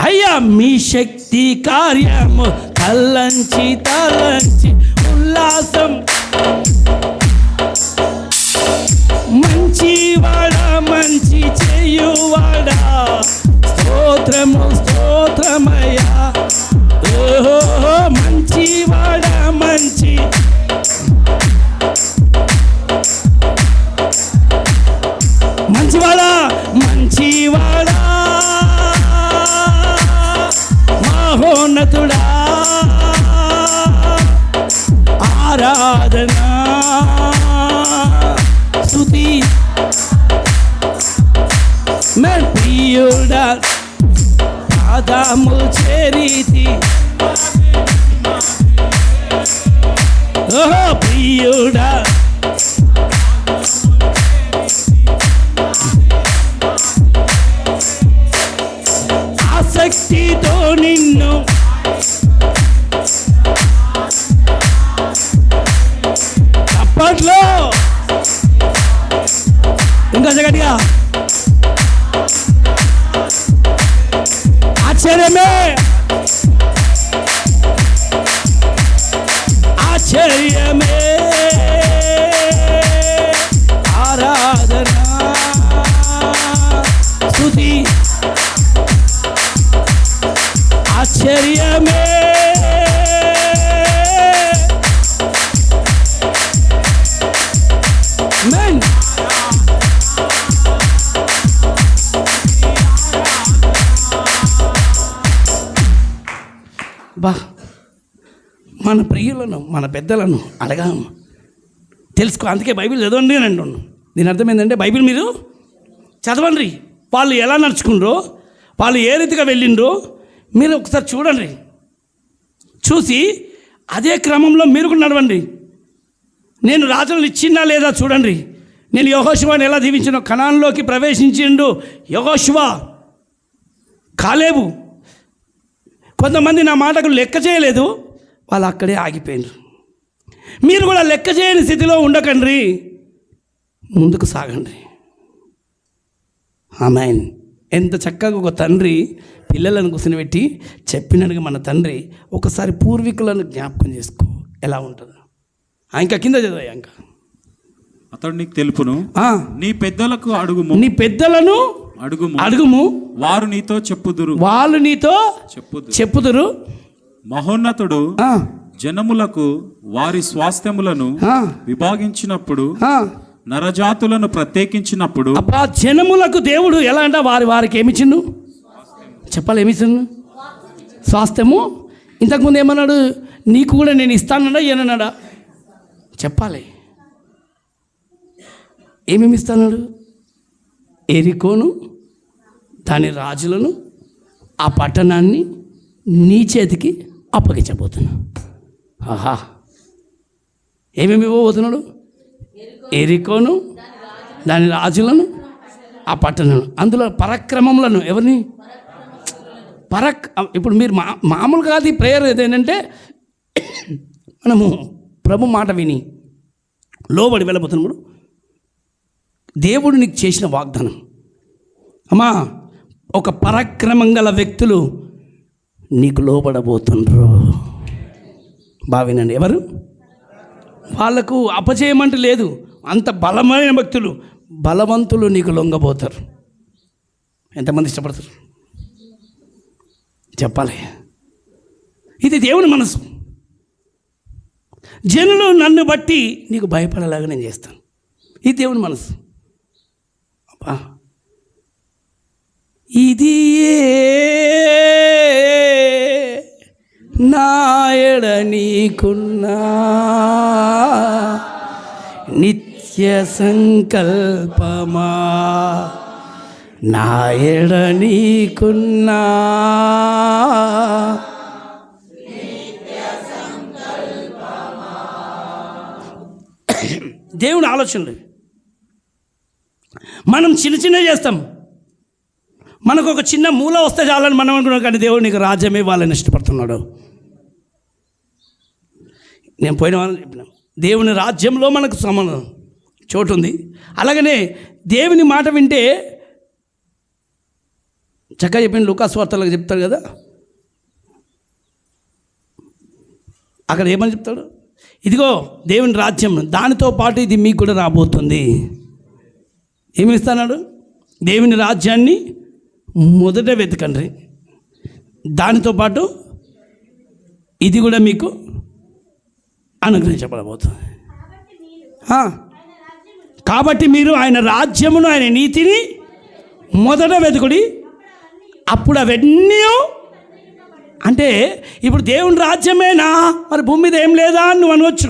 అయ్యా మీ శక్తి కార్యము తలంచి ఉల్లాసం. మంచివాడా, మంచి చేయువాడా, స్తోత్రమయ్యా. ఓహో మంచివాడా, మంచివాడా, మహోన్నతుడా, ఆరాధనా స్తుతి. మేన్ ప్రియుడా పాదము చేరితి. ఓహో ప్రియుడా ఆసక్తితో నిన్ను చప్పట్లో ఇంకా గట్టిగా ఆశ్చర్యమే ఆరాధనా స్తుతి ఆశ్చర్యమే. బా మన ప్రియులను, మన పెద్దలను అడగాము, తెలుసుకో. అందుకే బైబిల్ చదవండి అని అంటున్నాను. దీని అర్థం ఏంటంటే బైబిల్ మీరు చదవండి. వాళ్ళు ఎలా నడుచుకుండ్రో, వాళ్ళు ఏ రీతిగా వెళ్ళిండ్రో మీరు ఒకసారి చూడండి. చూసి అదే క్రమంలో మీరు కూడా నడవండి. నేను రాజులను ఇచ్చినా లేదా చూడండి. నేను యెహోషువని ఎలా దీవించినో, కనాన్లోకి ప్రవేశించిండు యెహోషువ, కాలేబు. కొంతమంది నా మాటకు లెక్క చేయలేదు, వాళ్ళు అక్కడే ఆగిపోయినారు. మీరు కూడా లెక్క చేయని స్థితిలో ఉండకండి, ముందుకు సాగండి. ఆమేన్. ఎంత చక్కగా ఒక తండ్రి పిల్లలను కూర్చొని చెప్పినట్టుగా మన తండ్రి ఒకసారి పూర్వీకులను జ్ఞాపకం చేసుకో, ఎలా ఉంటుందో. ఇంకా కింద చదివా. ఇంకా అతడు నీకు తెలుపును, నీ పెద్దలకు అడుగుము, నీ పెద్దలను అడుగుము, వారు నీతో చెప్పుదురు. మహోన్నతుడు జనములకు వారి స్వాస్థ్యములను విభాగించినప్పుడు, నరజాతులను ప్రత్యేకించినప్పుడు. అబ్బా, జనములకు దేవుడు ఎలా అంటే వారికి ఏమిచ్చిండు చెప్పాలి. ఏమిచ్చిండు? స్వాస్థ్యము. ఇంతకుముందు ఏమన్నాడు? నీకు కూడా నేను ఇస్తానన్నా ఏనన్నాడా? చెప్పాలి. ఏమేమి ఇస్తాడు? ఎరికోను, దాని రాజులను, ఆ పట్టణాన్ని నీ చేతికి అప్పగించబోతున్నా. ఆహా, ఏమేమి ఇవ్వబోతున్నాడు? ఎరికోను, దాని రాజులను, ఆ పట్టణాలను, అందులో పరాక్రమములను. ఎవరిని? ఇప్పుడు మీరు మామూలుగా కాదు ఈ ప్రేయర్. ఏదేంటంటే మనము ప్రభు మాట విని లోబడి వెళ్ళబోతున్నప్పుడు దేవుడు నీకు చేసిన వాగ్దానం. అమ్మా, ఒక పరాక్రమం గల వ్యక్తులు నీకు లోబడబోతుండ్రు. బావినండి, ఎవరు? వాళ్ళకు అపజయమంటూ లేదు. అంత బలమైన వ్యక్తులు, బలవంతులు నీకు లొంగబోతారు. ఎంతమంది ఇష్టపడతారు చెప్పాలి? ఇది దేవుని మనసు. జనులు నన్ను బట్టి నీకు భయపడేలాగా నేను చేస్తాను. ఇది దేవుని మనసు. అబ్బా, ఇది నాయడ నీకున్నా నిత్య సంకల్పమా, నాయడ నీకున్నా దేవుని ఆలోచనలు. మనం చిన్న చిన్న చేస్తాం. మనకు ఒక చిన్న మూల వస్తే చాలని మనం అనుకున్నాం, కానీ దేవుడు నీకు రాజ్యం ఇవ్వాలని ఇష్టపడుతున్నాడు. నేను పోయిన వాళ్ళని చెప్పిన, దేవుని రాజ్యంలో మనకు సమానం చోటు ఉంది. అలాగనే దేవుని మాట వింటే చక్కగా చెప్పిన లూకాసు వార్తలకు చెప్తాడు కదా, అక్కడ ఏమని చెప్తాడు? ఇదిగో దేవుని రాజ్యం, దానితో పాటు ఇది మీకు కూడా రాబోతుంది. ఏమి ఇస్తాడు? దేవుని రాజ్యాన్ని మొదట వెతకండి, దానితో పాటు ఇది కూడా మీకు అనుగ్రహించబడబోతుంది. కాబట్టి మీరు ఆయన రాజ్యమును, ఆయన నీతిని మొదట వెతుకుడి, అప్పుడు అవన్నీ. అంటే ఇప్పుడు దేవుని రాజ్యమేనా, మరి భూమి మీద ఏం లేదా అని నువ్వు అనవచ్చు.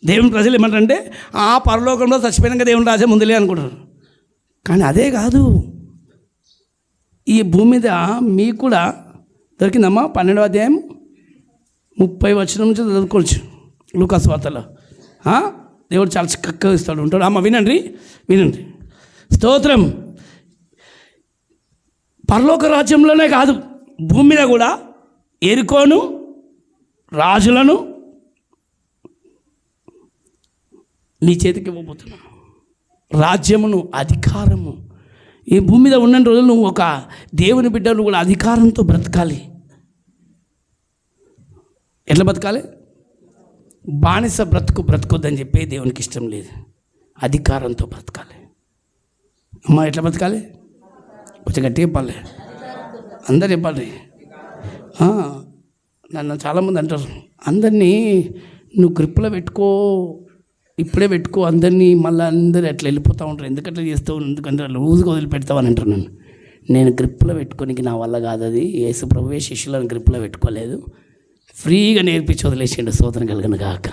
దేవుని ప్రజలు ఏమంటారంటే, ఆ పరలోకంలో చచ్చిపోయినాక దేవుని రాజ్యం ఉందిలే అనుకుంటారు. కానీ అదే కాదు, ఈ భూమి మీద మీకు కూడా దొరికిందమ్మా. 12వ అధ్యాయం 30 వచనం నుంచి చదువుకోవచ్చు లూకాసు వార్తలో. దేవుడు చాలా చక్కగా ఇస్తాడు ఉంటాడు. అమ్మ వినండి, వినండి. స్తోత్రం. పరలోక రాజ్యంలోనే కాదు, భూమి మీద కూడా ఎరికోను రాజులను నీ చేతికి ఇవ్వబోతున్నా. రాజ్యమును, అధికారము. ఈ భూమి మీద ఉన్న రోజులు నువ్వు ఒక దేవుని బిడ్డను కూడా అధికారంతో బ్రతకాలి. ఎట్లా బతకాలి? బానిస బ్రతకొద్దని చెప్పి దేవునికి ఇష్టం లేదు. అధికారంతో బ్రతకాలి. అమ్మ ఎట్లా బ్రతకాలి? కొంచెం గట్టిగా చెప్పాలి, అందరు చెప్పాలి. నన్ను చాలామంది అంటారు, అందరినీ నువ్వు గ్రిప్పులో పెట్టుకో, ఇప్పుడే పెట్టుకో, అందరినీ మళ్ళీ అందరూ ఎట్లా వెళ్ళిపోతూ ఉంటారు, ఎందుకట్లా చేస్తావు, ఎందుకంటే లూజ్గా వదిలిపెడతావు అని అంటారు. నేను గ్రిప్పులో పెట్టుకోనికి నా వల్ల కాదు. అది యేసు ప్రభువే శిష్యులను గ్రిప్పులో పెట్టుకోలేదు, ఫ్రీగా నేర్పించి వదిలేసిండు. స్తోత్రం కలుగును గాక.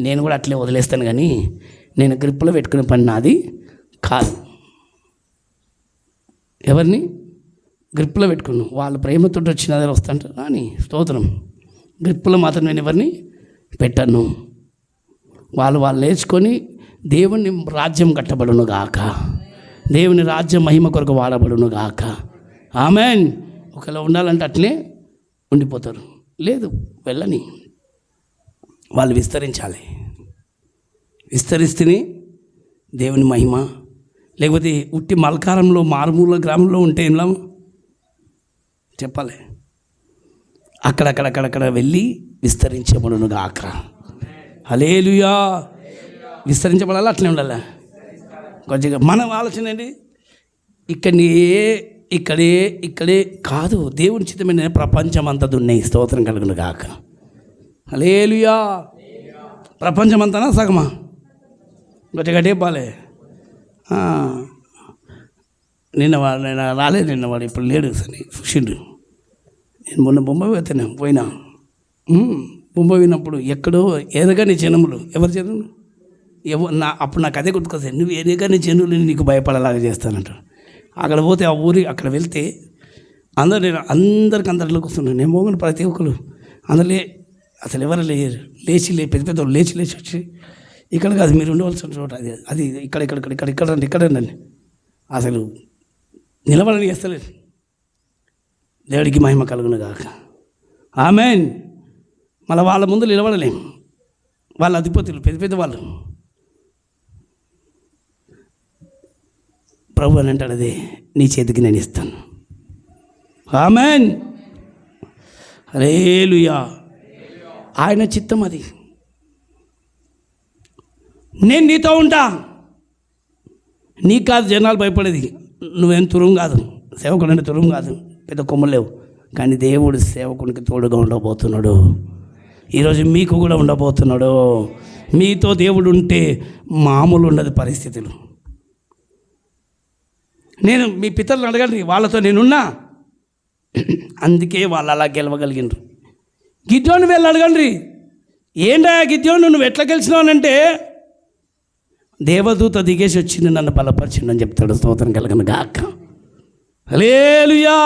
నేను కూడా అట్లే వదిలేస్తాను, కానీ నేను గ్రిప్పులో పెట్టుకునే పని నాది కాదు. ఎవరిని గ్రిప్పులో పెట్టుకున్నాను? వాళ్ళ ప్రేమతో వచ్చిన దగ్గర వస్తుంటారు అని. స్తోత్రం. గ్రిప్పులో మాత్రం నేను ఎవరిని పెట్టాను. వాళ్ళు నేర్చుకొని దేవుని రాజ్యం కట్టబడును గాక, దేవుని రాజ్యం మహిమ కొరకు వాడబడును గాక. ఆమెన్. ఒకవేళ ఉండాలంటే అట్లే ఉండిపోతారు, లేదు వెళ్ళని. వాళ్ళు విస్తరించాలి. విస్తరిస్తేనే దేవుని మహిమ. లేకపోతే ఉట్టి మల్కారంలో మారుమూల గ్రామంలో ఉంటే ఏంలా చెప్పాలి. అక్కడక్కడక్కడక్కడ వెళ్ళి విస్తరించబడును గాక. హల్లెలూయా. విస్తరించబడాలి, అట్లే ఉండాలి. కొంచెం మన ఆలోచన ఏంటి? ఇక్కడే కాదు, దేవుని చిత్తమైన ప్రపంచం అంతా దున్నాయి. స్తోత్రం కలుగును గాక. హల్లెలూయా. ప్రపంచం అంతానా సగమా? కొంచెం గట్టిగా చెప్పాలి. నేను రాలేదు, నిన్నవాడు ఇప్పుడు లేడు సరే చూసిండు. నేను మొన్న బొంబాయి పోయినా. బొంబాయి పోయినప్పుడు ఎక్కడో ఎరగని జనములు. ఎవరు జనులు? అప్పుడు నాకు అదే గుర్తుకొస్తాయి. నువ్వు ఎరగని జనులు నీకు భయపడేలాగా చేస్తానంట. అక్కడ పోతే ఆ ఊరి అక్కడ వెళ్తే అందరికి వస్తున్నాను. నేను మోగను ప్రతి ఒక్కరు అందులో అసలు ఎవరు లేరు. పెద్ద పెద్ద లేచి వచ్చి ఇక్కడ కాదు మీరు ఉండవలసిన చోట అది ఇక్కడ రండి అసలు నిలబడని చేస్తలేదు. దేవుడికి మహిమ కలుగును గాక. ఆమెన్. మళ్ళీ వాళ్ళ ముందు నిలబడలేం. వాళ్ళ అధిపతులు పెద్ద పెద్ద వాళ్ళు. ప్రభు అని అంటాడు, అదే నీ చేతికి నేను ఇస్తాను. ఆమెన్, హల్లెలూయా. ఆయన చిత్తం అది. నేను నీతో ఉంటా. నీకు కాదు జనాలు భయపడేది, నువ్వేం తురుము కాదు, సేవకుడు అంటే తురుము కాదు, పెద్ద కొమ్ములు లేవు. కానీ దేవుడు సేవకునికి తోడుగా ఉండబోతున్నాడు. ఈరోజు మీకు కూడా ఉండబోతున్నాడు. మీతో దేవుడు ఉంటే మామూలు ఉండదు పరిస్థితులు. నేను మీ పితరులను అడగండి, వాళ్ళతో నేనున్నా, అందుకే వాళ్ళు అలా గెలవగలిగినారు. గిద్యోను వెళ్ళి అడగండి, ఏంటా గిద్యోను నువ్వు ఎట్లా గెలిచినావు అంటే, దేవదూత దిగేసి వచ్చింది నన్ను బలపరిచిండు అని చెప్తాడు. స్తోత్రం కలగను గాక. హల్లెలూయా.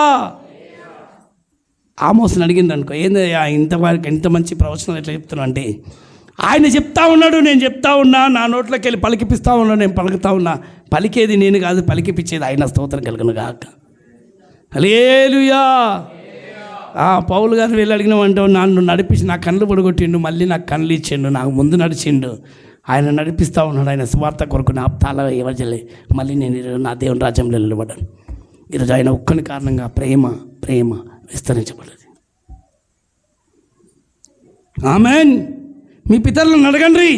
ఆమోస్ని అడిగింది అనుకో, ఏందయ్యా ఇంత మంచి ప్రవచనాలు ఎట్లా చెప్తున్నావు అంటే, ఆయన చెప్తా ఉన్నాడు, నేను చెప్తా ఉన్నా, నా నోట్లోకి వెళ్ళి పలికిపిస్తా ఉన్నాడు, నేను పలుకుతా ఉన్నా. పలికేది నేను కాదు, పలికిపించేది ఆయన. స్తోత్రం కలుగును గాక. హల్లెలూయా. పౌలు గారు వెళ్ళి అడిగినామంటే, నన్ను నడిపించి నా కళ్ళు పొడగొట్టిండు, మళ్ళీ నాకు కళ్ళు ఇచ్చిండు, నాకు ముందు నడిచిండు. ఆయన నడిపిస్తూ ఉన్నాడు. ఆయన సువార్త కొరకు నా తాళ ఇవ్వజలే, మళ్ళీ నేను ఈరోజు నా దేవుని రాజ్యంలో నిలబడ్డాను. ఈరోజు ఆయన ఒక్కని కారణంగా ప్రేమ విస్తరించబడ్డది. ఆమెన్. మీ పితరులను అడగండి,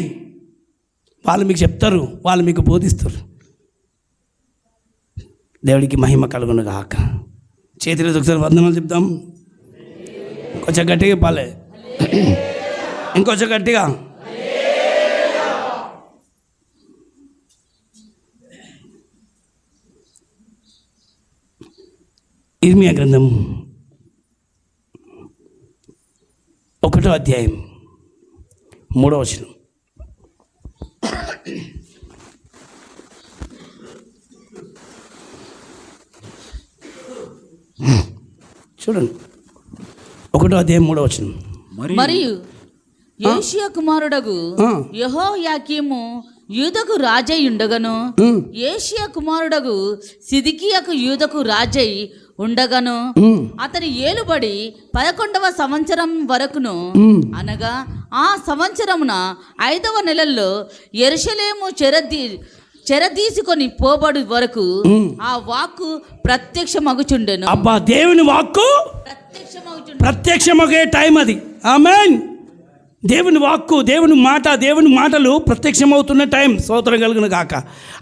వాళ్ళు మీకు చెప్తారు, వాళ్ళు మీకు బోధిస్తారు. దేవుడికి మహిమ కలుగును గాక. చేతిలో ఒకసారి వందనాలు చెప్దాం. కొంచెం గట్టిగా పాలే, ఇంకొంచెం గట్టిగా. ఇర్మియా గ్రంథం 1వ అధ్యాయం 3వ వచనం. చూడండి, 1వ అధ్యాయం 3వ వచనం. మరియు యోషియా కుమారుడగు యెహోయాకీము యూదకు రాజై ఉండగను, యోషియా కుమారుడగు సిద్కియాకు యూదకు రాజై ఉండగను. అతని ఏలుబడి 11వ సంవత్సరం వరకును, అనగా ఆ సంవత్సరమున 5వ నెలల్లో యెరూషలేము చెరదీసుకొని పోబడు వరకు ఆ వాక్కు ప్రత్యక్షమగుచుండెను. అబ్బా, దేవుని వాక్కు ప్రత్యక్షమగే టైం అది. ఆమేన్. దేవుని వాక్కు, దేవుని మాట, దేవుని మాటలు ప్రత్యక్షమవుతున్న టైం. స్తోత్రం కలుగును గాక.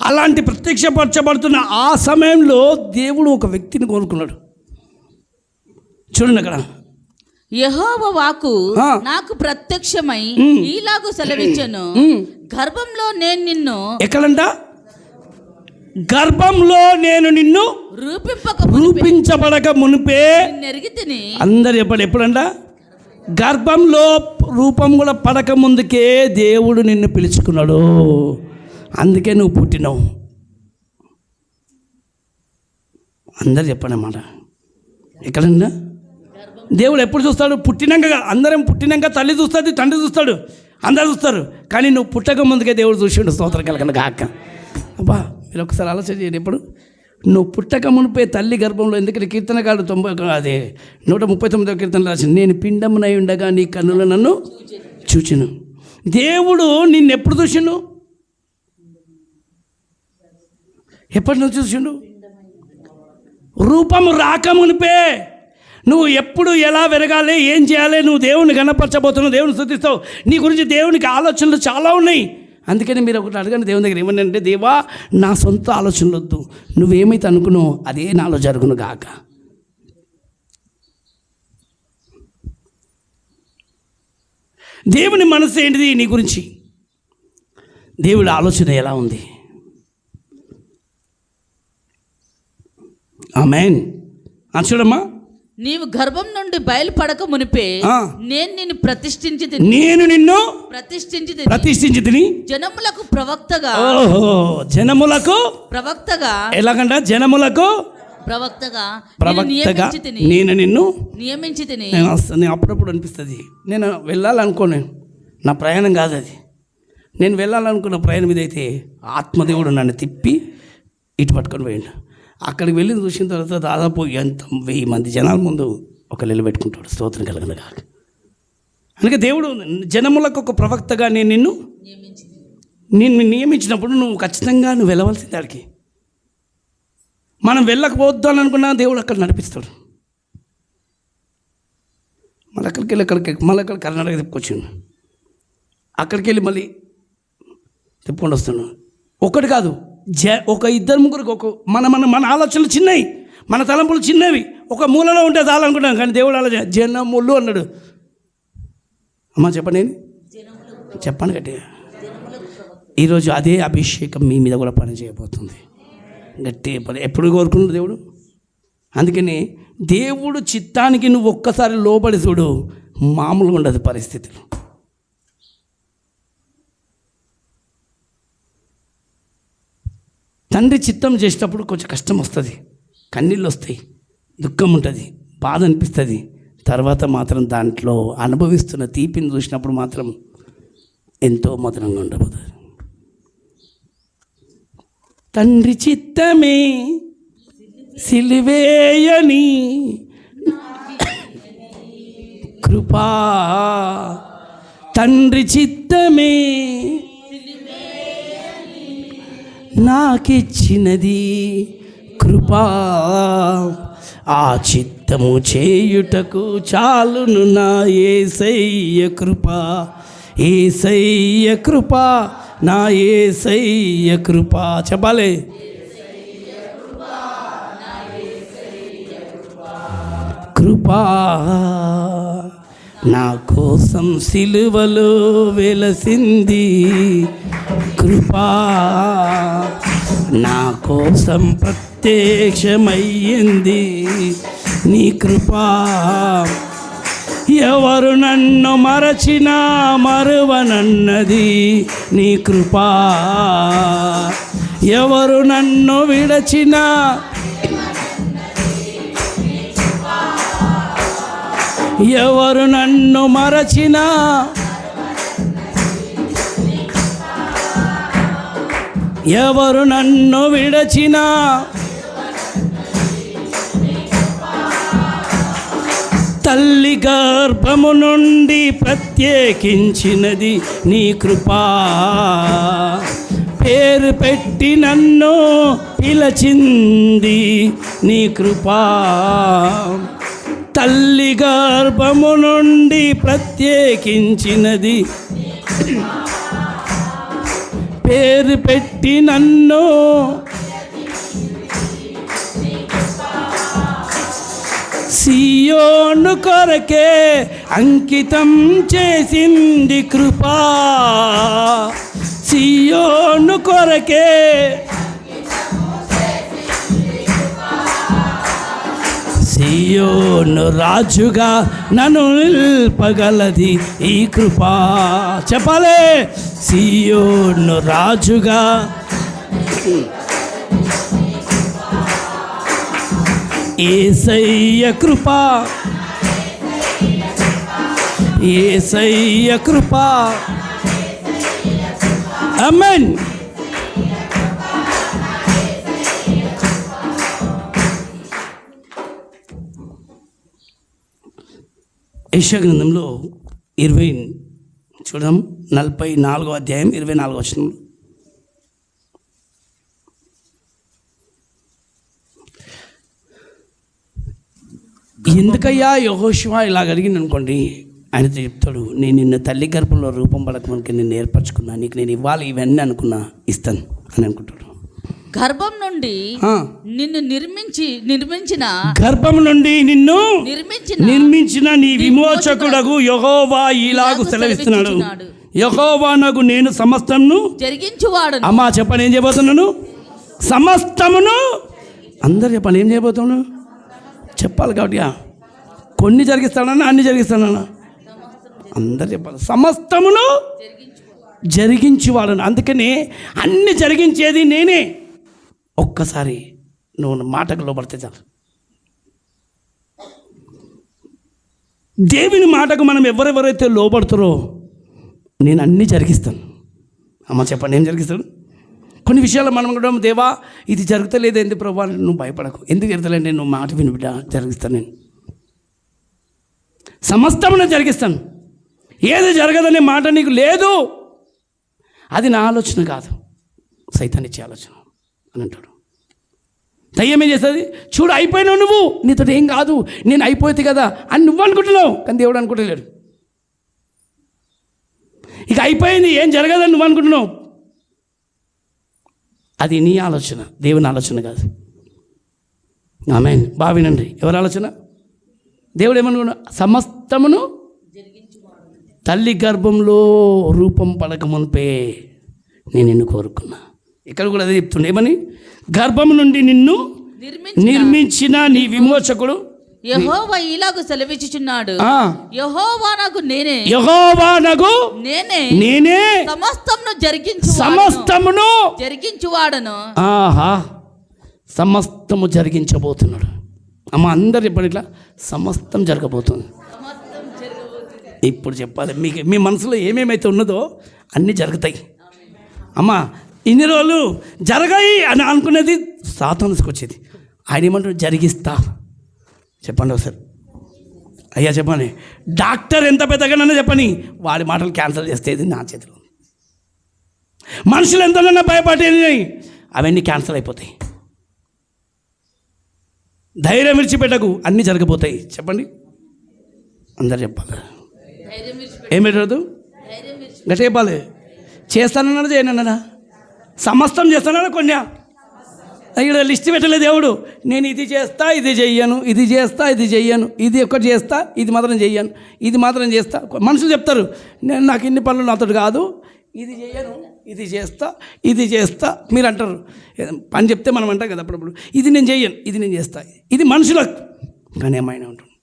అలాంటి ప్రత్యక్షపరచబడుతున్న ఆ సమయంలో దేవుడు ఒక వ్యక్తిని కోరుకున్నాడు. చూడండి అక్కడ, యెహోవా వాక్కు నాకు ప్రత్యక్షమై ఈలాగు సెలవిచ్చెను, గర్భంలో నేను నిన్ను. ఎక్కడంట? గర్భంలో నేను నిన్ను రూపించబడక మునిపే నెరిగితిని. అందరు ఎప్పుడంట? గర్భంలో రూపం కూడా పడక ముందుకే దేవుడు నిన్ను పిలుచుకున్నాడు. అందుకే నువ్వు పుట్టినావు. అందరు చెప్పండి అన్నమాట. ఎక్కడన్నా దేవుడు ఎప్పుడు చూస్తాడు? పుట్టినాక. అందరం పుట్టినాక తల్లి చూస్తుంది, తండ్రి చూస్తాడు, అందరు చూస్తారు. కానీ నువ్వు పుట్టక ముందుకే దేవుడు చూసిండు. స్తోత్రం కలగను గాక. అబ్బా, మీరు ఒకసారి ఆలోచన చేయండి. ఎప్పుడు నువ్వు పుట్టక మునిపే తల్లి గర్భంలో, ఎందుకంటే కీర్తనకాడు 139వ కీర్తన రాసింది, నేను పిండమునై ఉండగా నీ కన్నులు నన్ను చూచెను. దేవుడు నిన్నెప్పుడు చూసిండు? ఎప్పటి నుంచి చూసిండు? రూపము రాకమునిపే. నువ్వు ఎప్పుడు ఎలా పెరగాలి, ఏం చేయాలి, నువ్వు దేవుని గణపరచబోతున్నావు, దేవుని స్తుతిస్తావు. నీ గురించి దేవునికి ఆలోచనలు చాలా ఉన్నాయి. అందుకని మీరు ఒకటి అడగండి దేవుని దగ్గర, ఏమనంటే, దేవా నా సొంత ఆలోచనలు వద్దు, నువ్వేమైతే అనుకున్నావు అదే నాలో జరుగును గాక. దేవుని మనసు ఏంటిది నీ గురించి? దేవుడి ఆలోచన ఎలా ఉంది? ఆమేన్. చూడమ్మా, నీవు గర్భం నుండి బయలుపడక మునిపే నేను నిన్ను ప్రతిష్ఠించి జనములకు ప్రవక్తగా. జనములకు ప్రవక్తగా. ఎలాగంట? జనములకు ప్రవక్తగా నేను నిన్ను నియమించి తిని. నేను అప్పుడప్పుడు అనిపిస్తుంది, నేను వెళ్ళాలనుకోను, నా ప్రయాణం కాదు అది. నేను వెళ్ళాలనుకున్న ప్రయాణం ఇదైతే ఆత్మదేవుడు నన్ను తిప్పి ఇటు పట్టుకొని పోయిండు. అక్కడికి వెళ్ళి చూసిన తర్వాత దాదాపు 1000 మంది జనాల ముందు ఒక నిలబెట్టుకుంటాడు. స్తోత్రం కలగను గాక. అందుకే దేవుడు జనములకు ఒక ప్రవక్తగా నేను నిన్ను నియమించినప్పుడు నువ్వు ఖచ్చితంగా నువ్వు వెళ్ళవలసింది ఆడికి. మనం వెళ్ళకపోవద్దు అని అనుకున్నా దేవుడు అక్కడ నడిపిస్తాడు. మళ్ళీ అక్కడికి వెళ్ళి కర్ణాటక తిప్పుకొచ్చాను. అక్కడికి వెళ్ళి మళ్ళీ తిప్పుకొని వస్తున్నాను. ఒకటి కాదు, ఒక ఇద్దరు ముగ్గురికి ఒక మన ఆలోచనలు చిన్నవి, మన తలంపులు చిన్నవి, ఒక మూలలో ఉంటే చాలనుకుంటాం. కానీ దేవుడు అలా జనములు అన్నాడు. అమ్మా చెప్పండి, చెప్పండి గట్టిగా. ఈరోజు అదే అభిషేకం మీ మీద కూడా పని చేయబోతుంది. గట్టిగా పని ఎప్పుడు కోరుకున్నాడు దేవుడు. అందుకని దేవుడు చిత్తానికి నువ్వు ఒక్కసారి లోబడి చూడు, మామూలుగా ఉండదు పరిస్థితులు. తండ్రి చిత్తం చేసేటప్పుడు కొంచెం కష్టం వస్తుంది, కన్నీళ్ళు వస్తాయి, దుఃఖం ఉంటుంది, బాధ అనిపిస్తుంది. తర్వాత మాత్రం దాంట్లో అనుభవిస్తున్న తీపిని చూసినప్పుడు మాత్రం ఎంతో మధురంగా ఉండబోతుంది. తండ్రి చిత్తమే సిలివేయని కృపా, తండ్రి చిత్తమే నాకిచ్చినది కృపా, ఆ చిత్తము చేయుటకు చాలును నా యేసయ్య కృపా, యేసయ్య కృపా, నా యేసయ్య కృపా. చెప్పాలి, కృపా నా కోసం సిలువలో వెలసింది, కృపా నా కోసం ప్రత్యక్షమయ్యింది నీ కృపా. ఎవరు నన్ను మరచినా మరువనన్నది నీ కృపా, ఎవరు నన్ను విడచినా ఎవరు నన్ను మరచినా ఎవరు నన్ను విడచినా తల్లి గర్భము నుండి ప్రత్యేకించినది నీ కృపా, పేరు పెట్టి నన్ను పిలచింది నీ కృపా, తల్లి గర్భము నుండి ప్రత్యేకించినది, పేరు పెట్టి నన్ను సియోను కొరకే అంకితం చేసింది కృపా, సియోను కొరకే సియోను రాజుగా నన్ను నిల్పగలది ఈ కృపా. చెప్పాలే, సియోను రాజుగా యేసయ్య కృపా, యేసయ్య కృపా. ఆమేన్. యెషయా గ్రంథంలో 44వ అధ్యాయం 24వ వచనం, ఎందుకయ్యా యెహోషువ ఇలాగ అడిగింది అనుకోండి, ఆయన చెప్తాడు, నేను నిన్ను తల్లి గర్భంలో రూపం పడకముందుకే నిన్ను ఏర్పరచుకున్నా, నీకు నేను ఇవ్వాలి ఇవన్నీ అనుకున్నా, ఇస్తాను అని అనుకుంటాడు. గర్భం నుండి నిన్ను నిర్మించిన గర్భం నుండి నిన్ను నిర్మించిన నీ విమోచకుడగు యెహోవా ఇలాగు సెలవిస్తున్నాడు, యెహోవానగు నేను సమస్తమును జరిగించువాడు. అమ్మా చెప్పండి, ఏం చేయబోతున్నాను? సమస్తమును. అందరు చెప్పండి, ఏం చేయబోతున్నాను? చెప్పాలి కాబట్టి కొన్ని జరిగిస్తానన్నా అన్ని జరిగిస్తానన్నా అందరు చెప్పాలి. సమస్తమును జరిగించువాడను. అందుకని అన్ని జరిగించేది నేనే. ఒక్కసారి నువ్వు మాటకు లోబడితే చాలు. దేవుని మాటకు మనం ఎవరెవరైతే లోబడుతారో నేను అన్నీ జరిగిస్తాను. అమ్మ చెప్పండి, ఏం జరిగిస్తాను? కొన్ని విషయాలు మనం కూడా, దేవా ఇది జరుగుతలేదు ఎందుకు ప్రభా, నువ్వు భయపడకు, ఎందుకు జరుగుతలేదు, నువ్వు మాట విని బిడ్డ జరిగిస్తాను, నేను సమస్తమును జరిగిస్తాను. ఏది జరగదనే మాట నీకు లేదు. అది నా ఆలోచన కాదు, సైతాన్ ఇచ్చే ఆలోచన అని అంటాడు. దయ్యం ఏం చేస్తుంది? చూడు, అయిపోయినావు నువ్వు, నీతో ఏం కాదు, నేను అయిపోతే కదా అని నువ్వు అనుకుంటున్నావు, కానీ దేవుడు అనుకుంటలేడు. ఇక అయిపోయింది, ఏం జరగదని నువ్వు అనుకుంటున్నావు. అది నీ ఆలోచన, దేవుని ఆలోచన కాదు. ఆమేన్. బావినండి, ఎవరి ఆలోచన? దేవుడు ఏమనుకున్నా? సమస్తమును తల్లి గర్భంలో రూపం పడక మునిపే నేను నిన్ను కోరుకున్నా. ఇక్కడ కూడా అదే చెప్తుండే, ఏమని? గర్భం నుండి నిన్ను నిర్మించిన నీ విమోచకుడు యెహోవా ఇలాగు సెలవిచ్చుచున్నాడు, యెహోవా నాకు నేనే సమస్తమును జరిగించువాడను. ఆహా, సమస్తము జరిగించబోతున్నాడు. అమ్మ అందరు చెప్పండి, ఇట్లా సమస్తం జరగబోతుంది. ఇప్పుడు చెప్పాలి, మీకు మీ మనసులో ఏమేమైతే ఉన్నదో అన్నీ జరుగుతాయి. అమ్మ ఇన్ని రోజులు జరగాయి అని అనుకునేది సాతానుకు వచ్చేది. ఆయన ఏమంటాడు? జరిగిస్తా. చెప్పండి ఒకసారి, అయ్యా చెప్పండి. డాక్టర్ ఎంత పెద్దగానన్నా చెప్పని, వాడి మాటలు క్యాన్సిల్ చేస్తేది నా చేతిలో. మనుషులు ఎంతనన్నా భయపడేది, అవన్నీ క్యాన్సిల్ అయిపోతాయి. ధైర్యం విడిచిపెట్టకు, అన్నీ జరగబోతాయి. చెప్పండి, అందరు చెప్పాలి. ఏం పెట్టదు? గట్ట చెప్పాలి. చేస్తానన్నాడు, చేయనన్నాడా? సమస్తం చేస్తానన్నా కొన్నా? ఇక్కడ లిస్ట్ పెట్టలేదు దేవుడు. నేను ఇది చేస్తా, ఇది చెయ్యను, ఇది చేస్తా, ఇది చెయ్యను, ఇది ఒక్కటి చేస్తా, ఇది మాత్రం చెయ్యను, ఇది మాత్రం చేస్తా. మనుషులు చెప్తారు, నాకు ఇన్ని పనులు నాతో కాదు, ఇది చెయ్యను, ఇది చేస్తా, ఇది చేస్తా. మీరు అంటారు, పని చెప్తే మనం అంటాం కదా అప్పుడప్పుడు, ఇది నేను చెయ్యను, ఇది నేను చేస్తా. ఇది మనుషులకు. కానీ ఏమైనా ఉంటుంది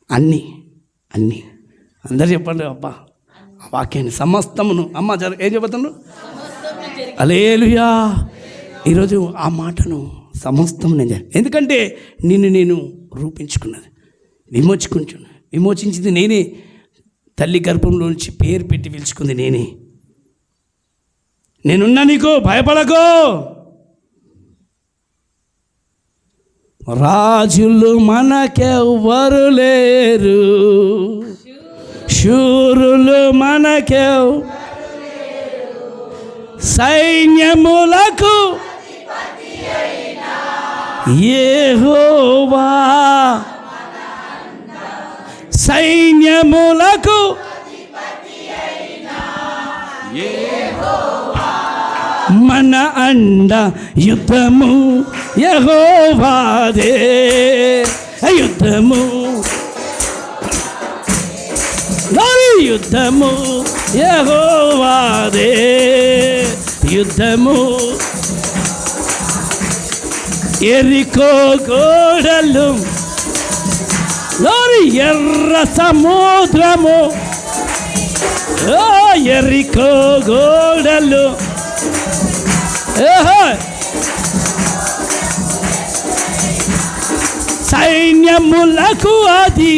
అన్నీ అందరు చెప్పండి అబ్బా ఆ వాక్యాన్ని. సమస్తమును అమ్మ ఏం చెబుతున్నాడు? హల్లెలూయా. ఈరోజు ఆ మాటను సమస్తం నేను, ఎందుకంటే నేను రూపించుకున్నది, విమోచించింది నేనే. తల్లి గర్భంలో నుంచి పేరు పెట్టి పిలుచుకుంది నేనే. నేనున్నా, నీకు భయపడకో. రాజులు మనకెవ్వరు లేరు, శూరులు సైన్యములకు యెహోవా, సైన్యములకు మన అండ. యుద్ధము యెహోవాదే, యుద్ధము యుద్ధము యెహోవాదే, యుద్ధము. ఎరికో గోడలు, ఎర్ర సముద్రము, ఎరికో గోడలు, సైన్యములకు అది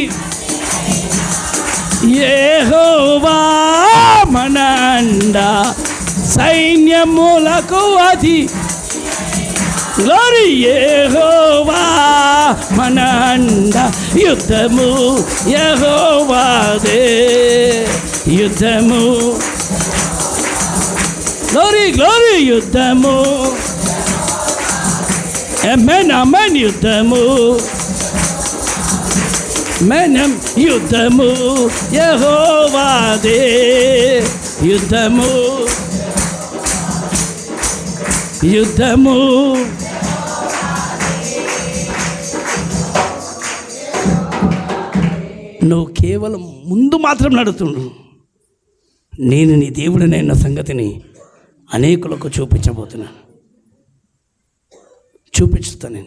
యెహోవా మన అండ, సైన్యములకు అది గ్లోరీ. యెహోవా మన అండ, యుద్ధము యెహోవాదే, యుద్ధము. గ్లోరీ యుద్ధము. ఆమేన్, ఆమేన్. యుద్ధము, మనం యుద్ధము యెహోవాదే, యుద్ధము యుద్ధము. నువ్వు కేవలం ముందు మాత్రం నడుతుండు. నేను నీ దేవుడినైన సంగతిని అనేకులకు చూపించబోతున్నాను, చూపిస్తాను.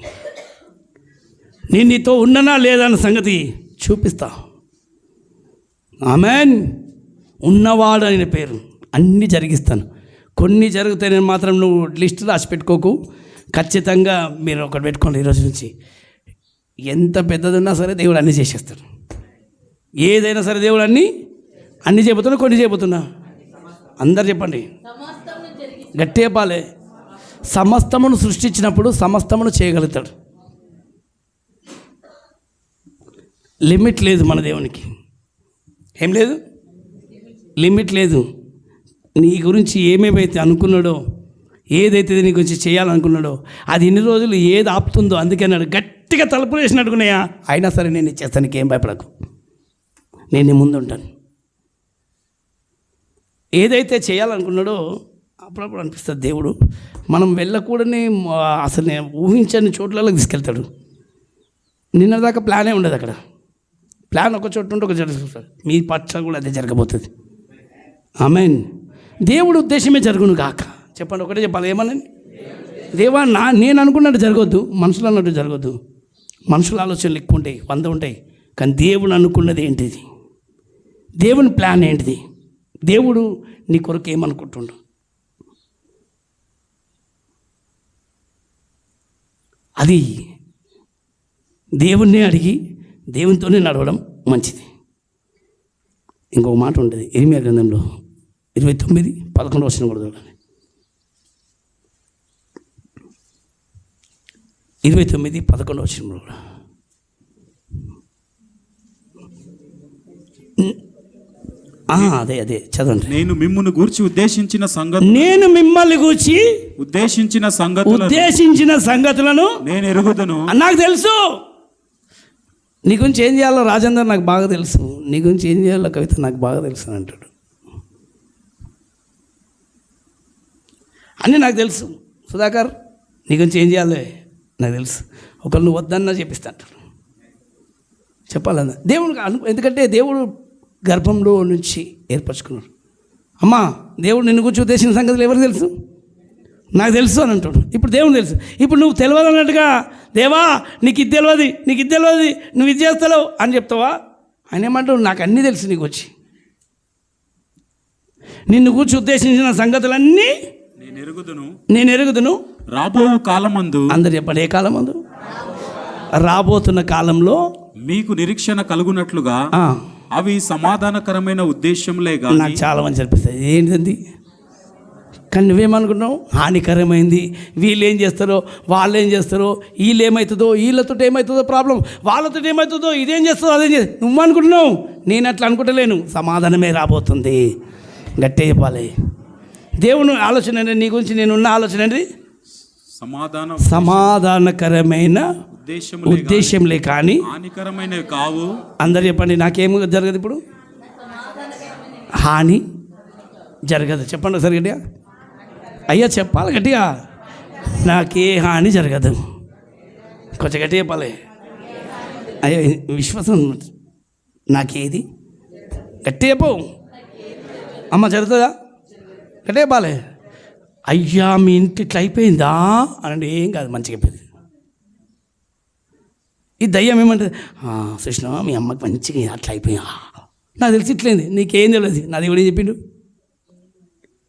నేను నీతో ఉన్ననా లేదా అన్న సంగతి చూపిస్తా. ఆమేన్. ఉన్నవాడు అనే పేరు అన్నీ జరిగిస్తాను. కొన్ని జరుగుతాయి మాత్రం నువ్వు లిస్ట్ రాసి పెట్టుకోకు. ఖచ్చితంగా మీరు ఒకటి పెట్టుకోండి, ఈరోజు నుంచి ఎంత పెద్దదున్నా సరే దేవుడు అన్నీ చేసేస్తాడు. ఏదైనా సరే దేవుడు అన్నీ చేయబోతున్నా, కొన్ని చేయబోతున్నా. అందరు చెప్పండి, గట్టి చెప్పాలి. సమస్తమును సృష్టించినప్పుడు సమస్తమును చేయగలుగుతాడు. లిమిట్ లేదు మన దేవునికి. ఏం లేదు, లిమిట్ లేదు. నీ గురించి ఏమేమైతే అనుకున్నాడో, ఏదైతే నీ గురించి చేయాలనుకున్నాడో అది ఇన్ని రోజులు ఏది ఆపుతుందో, అందుకే అన్నాడు గట్టిగా తలుపులు వేసినట్టుకున్నాయా, అయినా సరే నేను ఇచ్చేస్తాను, నీకేం భయపడకు, నేను నీ ముందు ఉంటాను. ఏదైతే చేయాలనుకున్నాడో అప్పుడప్పుడు అనిపిస్తుంది దేవుడు మనం వెళ్ళకూడని అసలు నేను ఊహించని చోట్లలో తీసుకెళ్తాడు. నిన్నదాకా ప్లానే ఉండదు అక్కడ. ప్లాన్ ఒక చోటు ఉంటే ఒక చోట చూస్తాడు. మీ పట్ల కూడా అదే జరగబోతుంది. ఆమేన్. దేవుడు ఉద్దేశమే జరుగును కాక. చెప్పండి, ఒకటే చెప్పాలి. ఏమని? దేవా నేను అనుకున్నట్టు జరగొద్దు, మనుషులు అన్నట్టు జరగొద్దు. మనుషుల ఆలోచనలు ఎక్కువ ఉంటాయి, 100 ఉంటాయి. కానీ దేవుడు అనుకున్నది ఏంటిది? దేవుని ప్లాన్ ఏంటిది? దేవుడు నీ కొరకు ఏమనుకుంటుండు? అది దేవుణ్ణి అడిగి దేవునితోనే నడవడం మంచిది. ఇంకొక మాట ఉంటుంది ఇర్మియా గ్రంథంలో 29:11 వచనం కూడా చూడండి. 29:11 వచనం కూడా అదే చదవండి. నేను మిమ్మును గూర్చి ఉద్దేశించిన సంగతులను నేను ఎరుగుదును. నాకు తెలుసు నీ గురించి ఏం చేయాలో రాజేందర్ నాకు బాగా తెలుసు, నీ గురించి ఏం చేయాలో కవిత నాకు బాగా తెలుసు అని అంటాడు. అన్నీ నాకు తెలుసు సుధాకర్, నీ గురించి ఏం చేయాలో నాకు తెలుసు. ఒకళ్ళు నువ్వు వద్దన్నా చెప్పిస్తా అంటాడు. చెప్పాలన్నా దేవుడు ఎందుకంటే దేవుడు గర్భంలో నుంచి ఏర్పరచుకున్నాడు. అమ్మా దేవుడు నిన్ను గురించి ఉద్దేశించిన సంగతులు ఎవరికి తెలుసు? నాకు తెలుసు అని అంటాడు. ఇప్పుడు దేవుడు తెలుసు. ఇప్పుడు నువ్వు తెలియదు అన్నట్టుగా దేవా నీకు ఇది తెలియదు, నీకు ఇది తెలియదు, నువ్వు ఇది చేస్తావు అని చెప్తావా? ఆయన ఏమంటావు? నాకు అన్నీ తెలుసు నీకు వచ్చి, నిన్ను కూర్చి ఉద్దేశించిన సంగతులన్నీ నేను ఎరుగుదును. రాబో కాలమందు, అందరు చెప్పండి, ఏ కాలమందు? రాబోతున్న కాలంలో మీకు నిరీక్షణ కలుగునట్లుగా అవి సమాధానకరమైన ఉద్దేశంలే. నాకు చాలా మంది అనిపిస్తుంది ఏంటిది, కానీ నువ్వేమనుకున్నావు? హానికరమైంది. వీళ్ళు ఏం చేస్తారో, వాళ్ళు ఏం చేస్తారో, వీళ్ళు ఏమవుతుందో, వీళ్ళతో ఏమవుతుందో ప్రాబ్లం, వాళ్ళతో ఏమవుతుందో, ఇదేం చేస్తుందో అదేం చేస్తా నువ్వు అనుకుంటున్నావు. నేను అట్లా అనుకుంటలేను. సమాధానమే రాబోతుంది. గట్టే చెప్పాలి. దేవుని ఆలోచన ఏంటి నీ గురించి? నేనున్న ఆలోచన ఏంటి? సమాధానకరమైన ఉద్దేశంలే కానీ హానికరమైనవి కావు. అందరు చెప్పండి, నాకేం జరగదు ఇప్పుడు? హాని జరగదు. చెప్పండి ఒకసారి గట్టిగా. అయ్యా చెప్పాలి గట్టిగా. నాకే హాని జరగదు. కొంచెం గట్టిగా చెప్పాలి. అయ్యా విశ్వాసం నాకేది గట్టిగా చెప్పు. అమ్మ జరుగుతుందా? గట్టిగా చెప్పాలి. అయ్యా మీ ఇంటి ఇట్లా అయిపోయిందా అనండి. ఏం కాదు, మంచిగా అయిపోయింది. ఈ దయ్యం ఏమంటుంది? కృష్ణ మీ అమ్మకి మంచిగా అట్లా అయిపోయా, నాకు తెలిసి ఇట్లయింది, నీకేం తెలియదు, నా దేవుడు చెప్పిండు.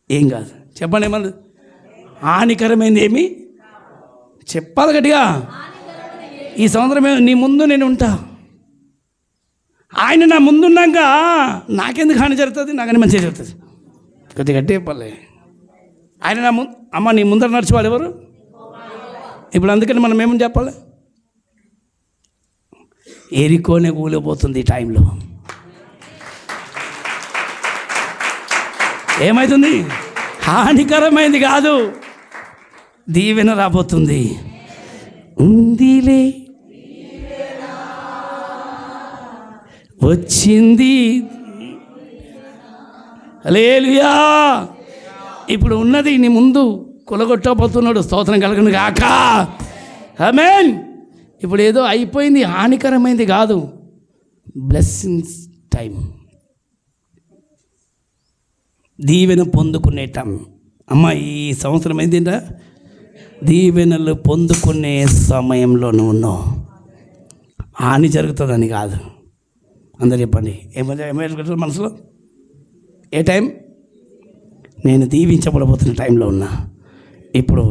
ఏం కాదు. చెప్పండి, ఏమన్నా హానికరమైంది ఏమి చెప్పాలి గట్టిగా. ఈ సంవత్సరం నీ ముందు నేను ఉంటా. ఆయన నా ముందున్నాక నాకెందుకు హాని జరుగుతుంది? నాకని మంచిగా జరుగుతుంది. కొద్దిగా గట్టి చెప్పాలి. ఆయన నా అమ్మ నీ ముందర నడిచేవాడు ఎవరు? ఇప్పుడు అందుకని మనం ఏమని చెప్పాలి? ఎరికోనే కూలిపోతుంది ఈ టైంలో. ఏమవుతుంది? హానికరమైంది కాదు, దీవెన రాబోతుంది. ఉందిలే వచ్చింది. హల్లెలూయా. ఇప్పుడు ఉన్నది నీ ముందు కొలగొట్టబోతున్నాడు. స్తోత్రం కలుగును గాక. ఆమేన్. ఇప్పుడు ఏదో అయిపోయింది, హానికరమైంది కాదు, బ్లెస్సింగ్స్ టైం, దీవెన పొందుకునే టైం. అమ్మ ఈ సంవత్సరం ఏంటంటే దీవెనలు పొందుకునే సమయంలో నువ్వు ఉన్నావు. హాని జరుగుతుందని కాదు. అందరు చెప్పండి, ఏమైనా మనసులో ఏ టైం? నేను దీవించబడబోతున్న టైంలో ఉన్నా. ఇప్పుడు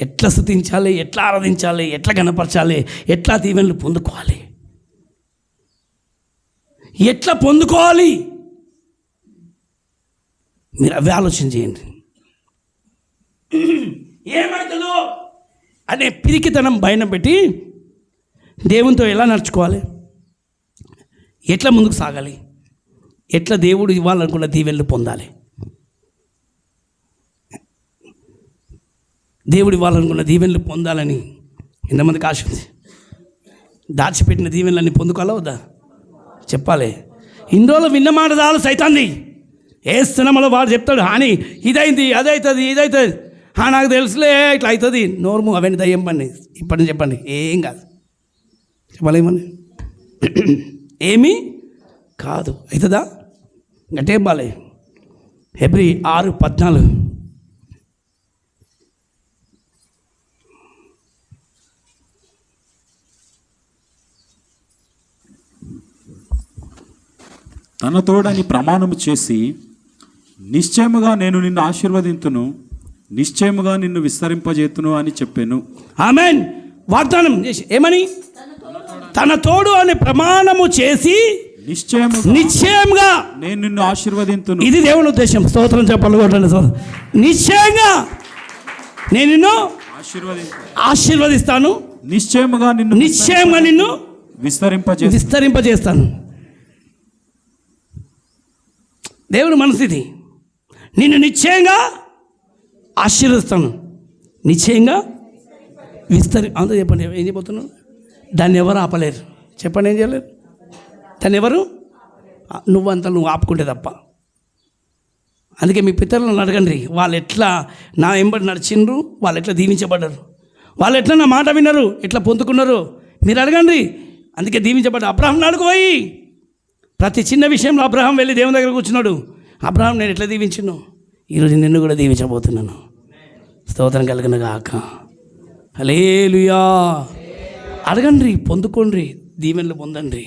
ఎట్లా స్తుతించాలి, ఎట్లా ఆరాధించాలి, ఎట్లా కనపరచాలి, ఎట్లా దీవెనలు పొందుకోవాలి, ఎట్లా పొందుకోవాలి, మీరు అవి ఆలోచన చేయండి. ఏమవుతుందో అనే పిరికితనం బయట పెట్టి దేవునితో ఎలా నడుచుకోవాలి, ఎట్లా ముందుకు సాగాలి, ఎట్లా దేవుడు ఇవ్వాలనుకున్న దీవెనలు పొందాలి, దేవుడు ఇవ్వాలనుకున్న దీవెనలు పొందాలని ఎంతమందికి ఆశ ఉంది? దాచిపెట్టిన దీవెనలన్నీ పొందుకోవాలా వద్దా? చెప్పాలి. ఇన్ని రోజులు విన్న మాట చాలు సైతాన్ని వేస్తున్నామలో వాడు చెప్తాడు, హాని ఇదైంది అదవుతుంది ఇదవుతుంది, నాకు తెలుసులే ఇట్లా అవుతుంది, నోర్ము అవన్నీ దయ్యం పని. ఇప్పటి చెప్పండి, ఏం కాదు. చెప్పాలేమని ఏమీ కాదు. అవుతుందా? గట్టే బాలే. హెబ్రీ 6:14. తన తోడని ప్రమాణము చేసి, నిశ్చయముగా నేను నిన్ను ఆశీర్వదింతును, నిశ్చయముగా నిన్ను విస్తరింపజేతును అని చెప్పాను. ఆమేన్. వాగ్దానం చేసి ఏమని? తన తోడు అని ప్రమాణము చేసి నిశ్చయంగా నేను నిన్ను ఆశీర్వదింతును. ఇది దేవుని ఉద్దేశం. స్తోత్రం చెప్పాలి కొట్టండి. నిశ్చయంగా నేను నిన్ను ఆశీర్వదిస్తాను, నిశ్చయంగా నిన్ను విస్తరింపజేస్తాను. దేవుని మనసు ఇది. నిన్ను నిశ్చయంగా ఆశీర్వదిస్తాను, నిశ్చయంగా అంతా చెప్పండి. ఏం చెప్పబోతున్నాను? దాన్ని ఎవరు ఆపలేరు. చెప్పండి, ఏం చేయలేరు. దాన్ని ఎవరు నువ్వు ఆపుకుంటే తప్ప. అందుకే మీ పితరులను అడగండి, వాళ్ళు ఎట్లా నా వెంబడి నడిచిండ్రు, వాళ్ళు ఎట్లా దీవించబడ్డారు, వాళ్ళు ఎట్లా నా మాట విన్నారు, ఎట్లా పొందుకున్నారు, మీరు అడగండి. అందుకే దీవించబడ్డారు. అబ్రహాం అడుగుపోయి ప్రతి చిన్న విషయంలో అబ్రహాం వెళ్ళి దేవుని దగ్గర కూర్చున్నాడు. అబ్రహాం నేను ఎట్లా దీవించును, ఈరోజు నిన్ను కూడా దీవించబోతున్నాను. స్తోత్రం కలిగిన గాక. హల్లెలూయా. అడగండి, పొందుకోండి, దీవెనలు పొందండి.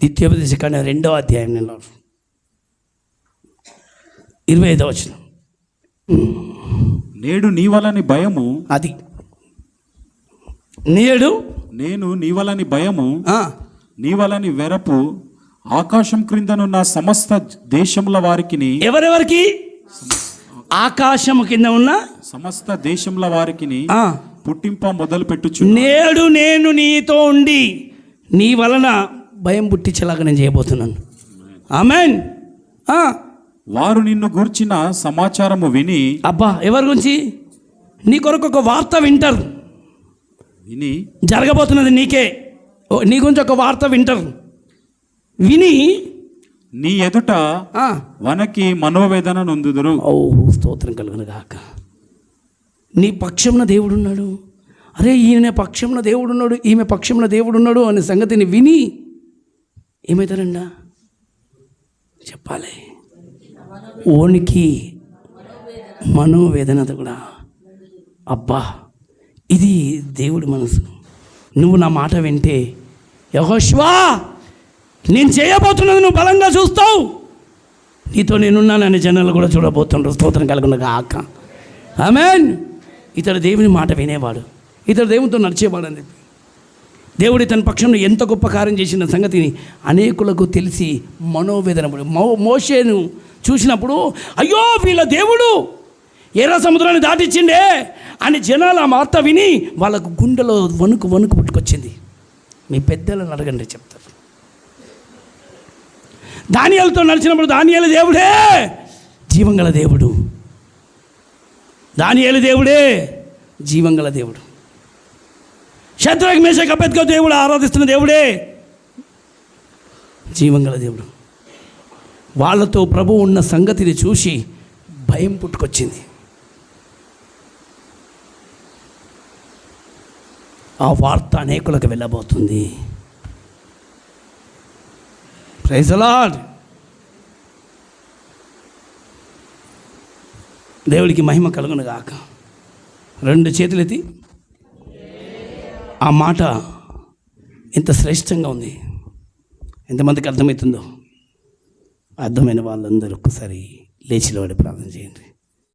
ద్వితీయోపదేశకాండ 2వ అధ్యాయం 25వ వచనం. నేడు నీ వలని భయము, అది నేడు నేను నీ వలని భయము, నీ వలని వెరపు ఆకాశం క్రిందనున్న సమస్త దేశముల వారికి. ఎవరెవరికి? ఆకాశము కింద ఉన్న సమస్త దేశముల వారికి పుట్టింప మొదలు పెట్టుచు. నేడు నేను నీతో ఉండి నీ వలన భయం పుట్టించేలాగా నేను చేయబోతున్నాను. ఆమేన్. వారు నిన్ను గూర్చిన సమాచారము విని, అబ్బా ఎవరి గురించి? నీ కొరకు ఒక వార్త వింటారు. విని జరగబోతున్నది నీకే, నీ గురించి ఒక వార్త వింటారు. విని నీ ఎదుట వనకి మనోవేదన నొందుదురు. ఓ స్తోత్రం కలుగును గాక. నీ పక్షంలో దేవుడు ఉన్నాడు. అరే ఈయన పక్షంలో దేవుడు ఉన్నాడు, ఈమె పక్షంలో దేవుడు ఉన్నాడు అనే సంగతిని విని ఏమవుతారండా? చెప్పాలి. ఓనికి మనోవేదన కూడా. అబ్బా ఇది దేవుడి మనసు. నువ్వు నా మాట వింటే యెహోషువా నేను చేయబోతున్నది నువ్వు బలంగా చూస్తావు, నీతో నేనున్నానని జనాలు కూడా చూడబోతుండ్రు. స్తోత్రం కలుగును గాక. ఆమేన్. ఇతడు దేవుని మాట వినేవాడు, ఇతడు దేవునితో నడిచేవాడు అని చెప్పి దేవుడి తన పక్షంలో ఎంత గొప్ప కార్యం చేసిన సంగతిని అనేకులకు తెలిసి మనోవేదన. మోషేను చూసినప్పుడు అయ్యో వీళ్ళ దేవుడు ఎర్ర సముద్రాన్ని దాటిచ్చిండే అని జనాలు ఆ వార్త విని వాళ్ళకు గుండెలో వణుకు పుట్టుకొచ్చింది. మీ పెద్దలను అడగండి, చెప్తారు. దానియేలుతో నడిచినప్పుడు దానియేలు దేవుడే జీవంగల దేవుడు, దానియేలు దేవుడే జీవంగల దేవుడు. శద్రక్ మేషక్ అబేద్నెగో దేవుడు ఆరాధిస్తున్న దేవుడే జీవంగల దేవుడు. వాళ్ళతో ప్రభు ఉన్న సంగతిని చూసి భయం పుట్టుకొచ్చింది. ఆ వార్త అనేకులకు వెళ్ళబోతుంది. Praise the lord. దేవుడికి మహిమ కలుగును గాక. 2 చేతులెత్తి ఆ మాట ఎంత శ్రేష్టంగా ఉంది, ఎంతమందికి అర్థమవుతుందో. అర్థమైన వాళ్ళందరూ ఒక్కసారి లేచి నిలబడి ప్రార్థన చేయండి.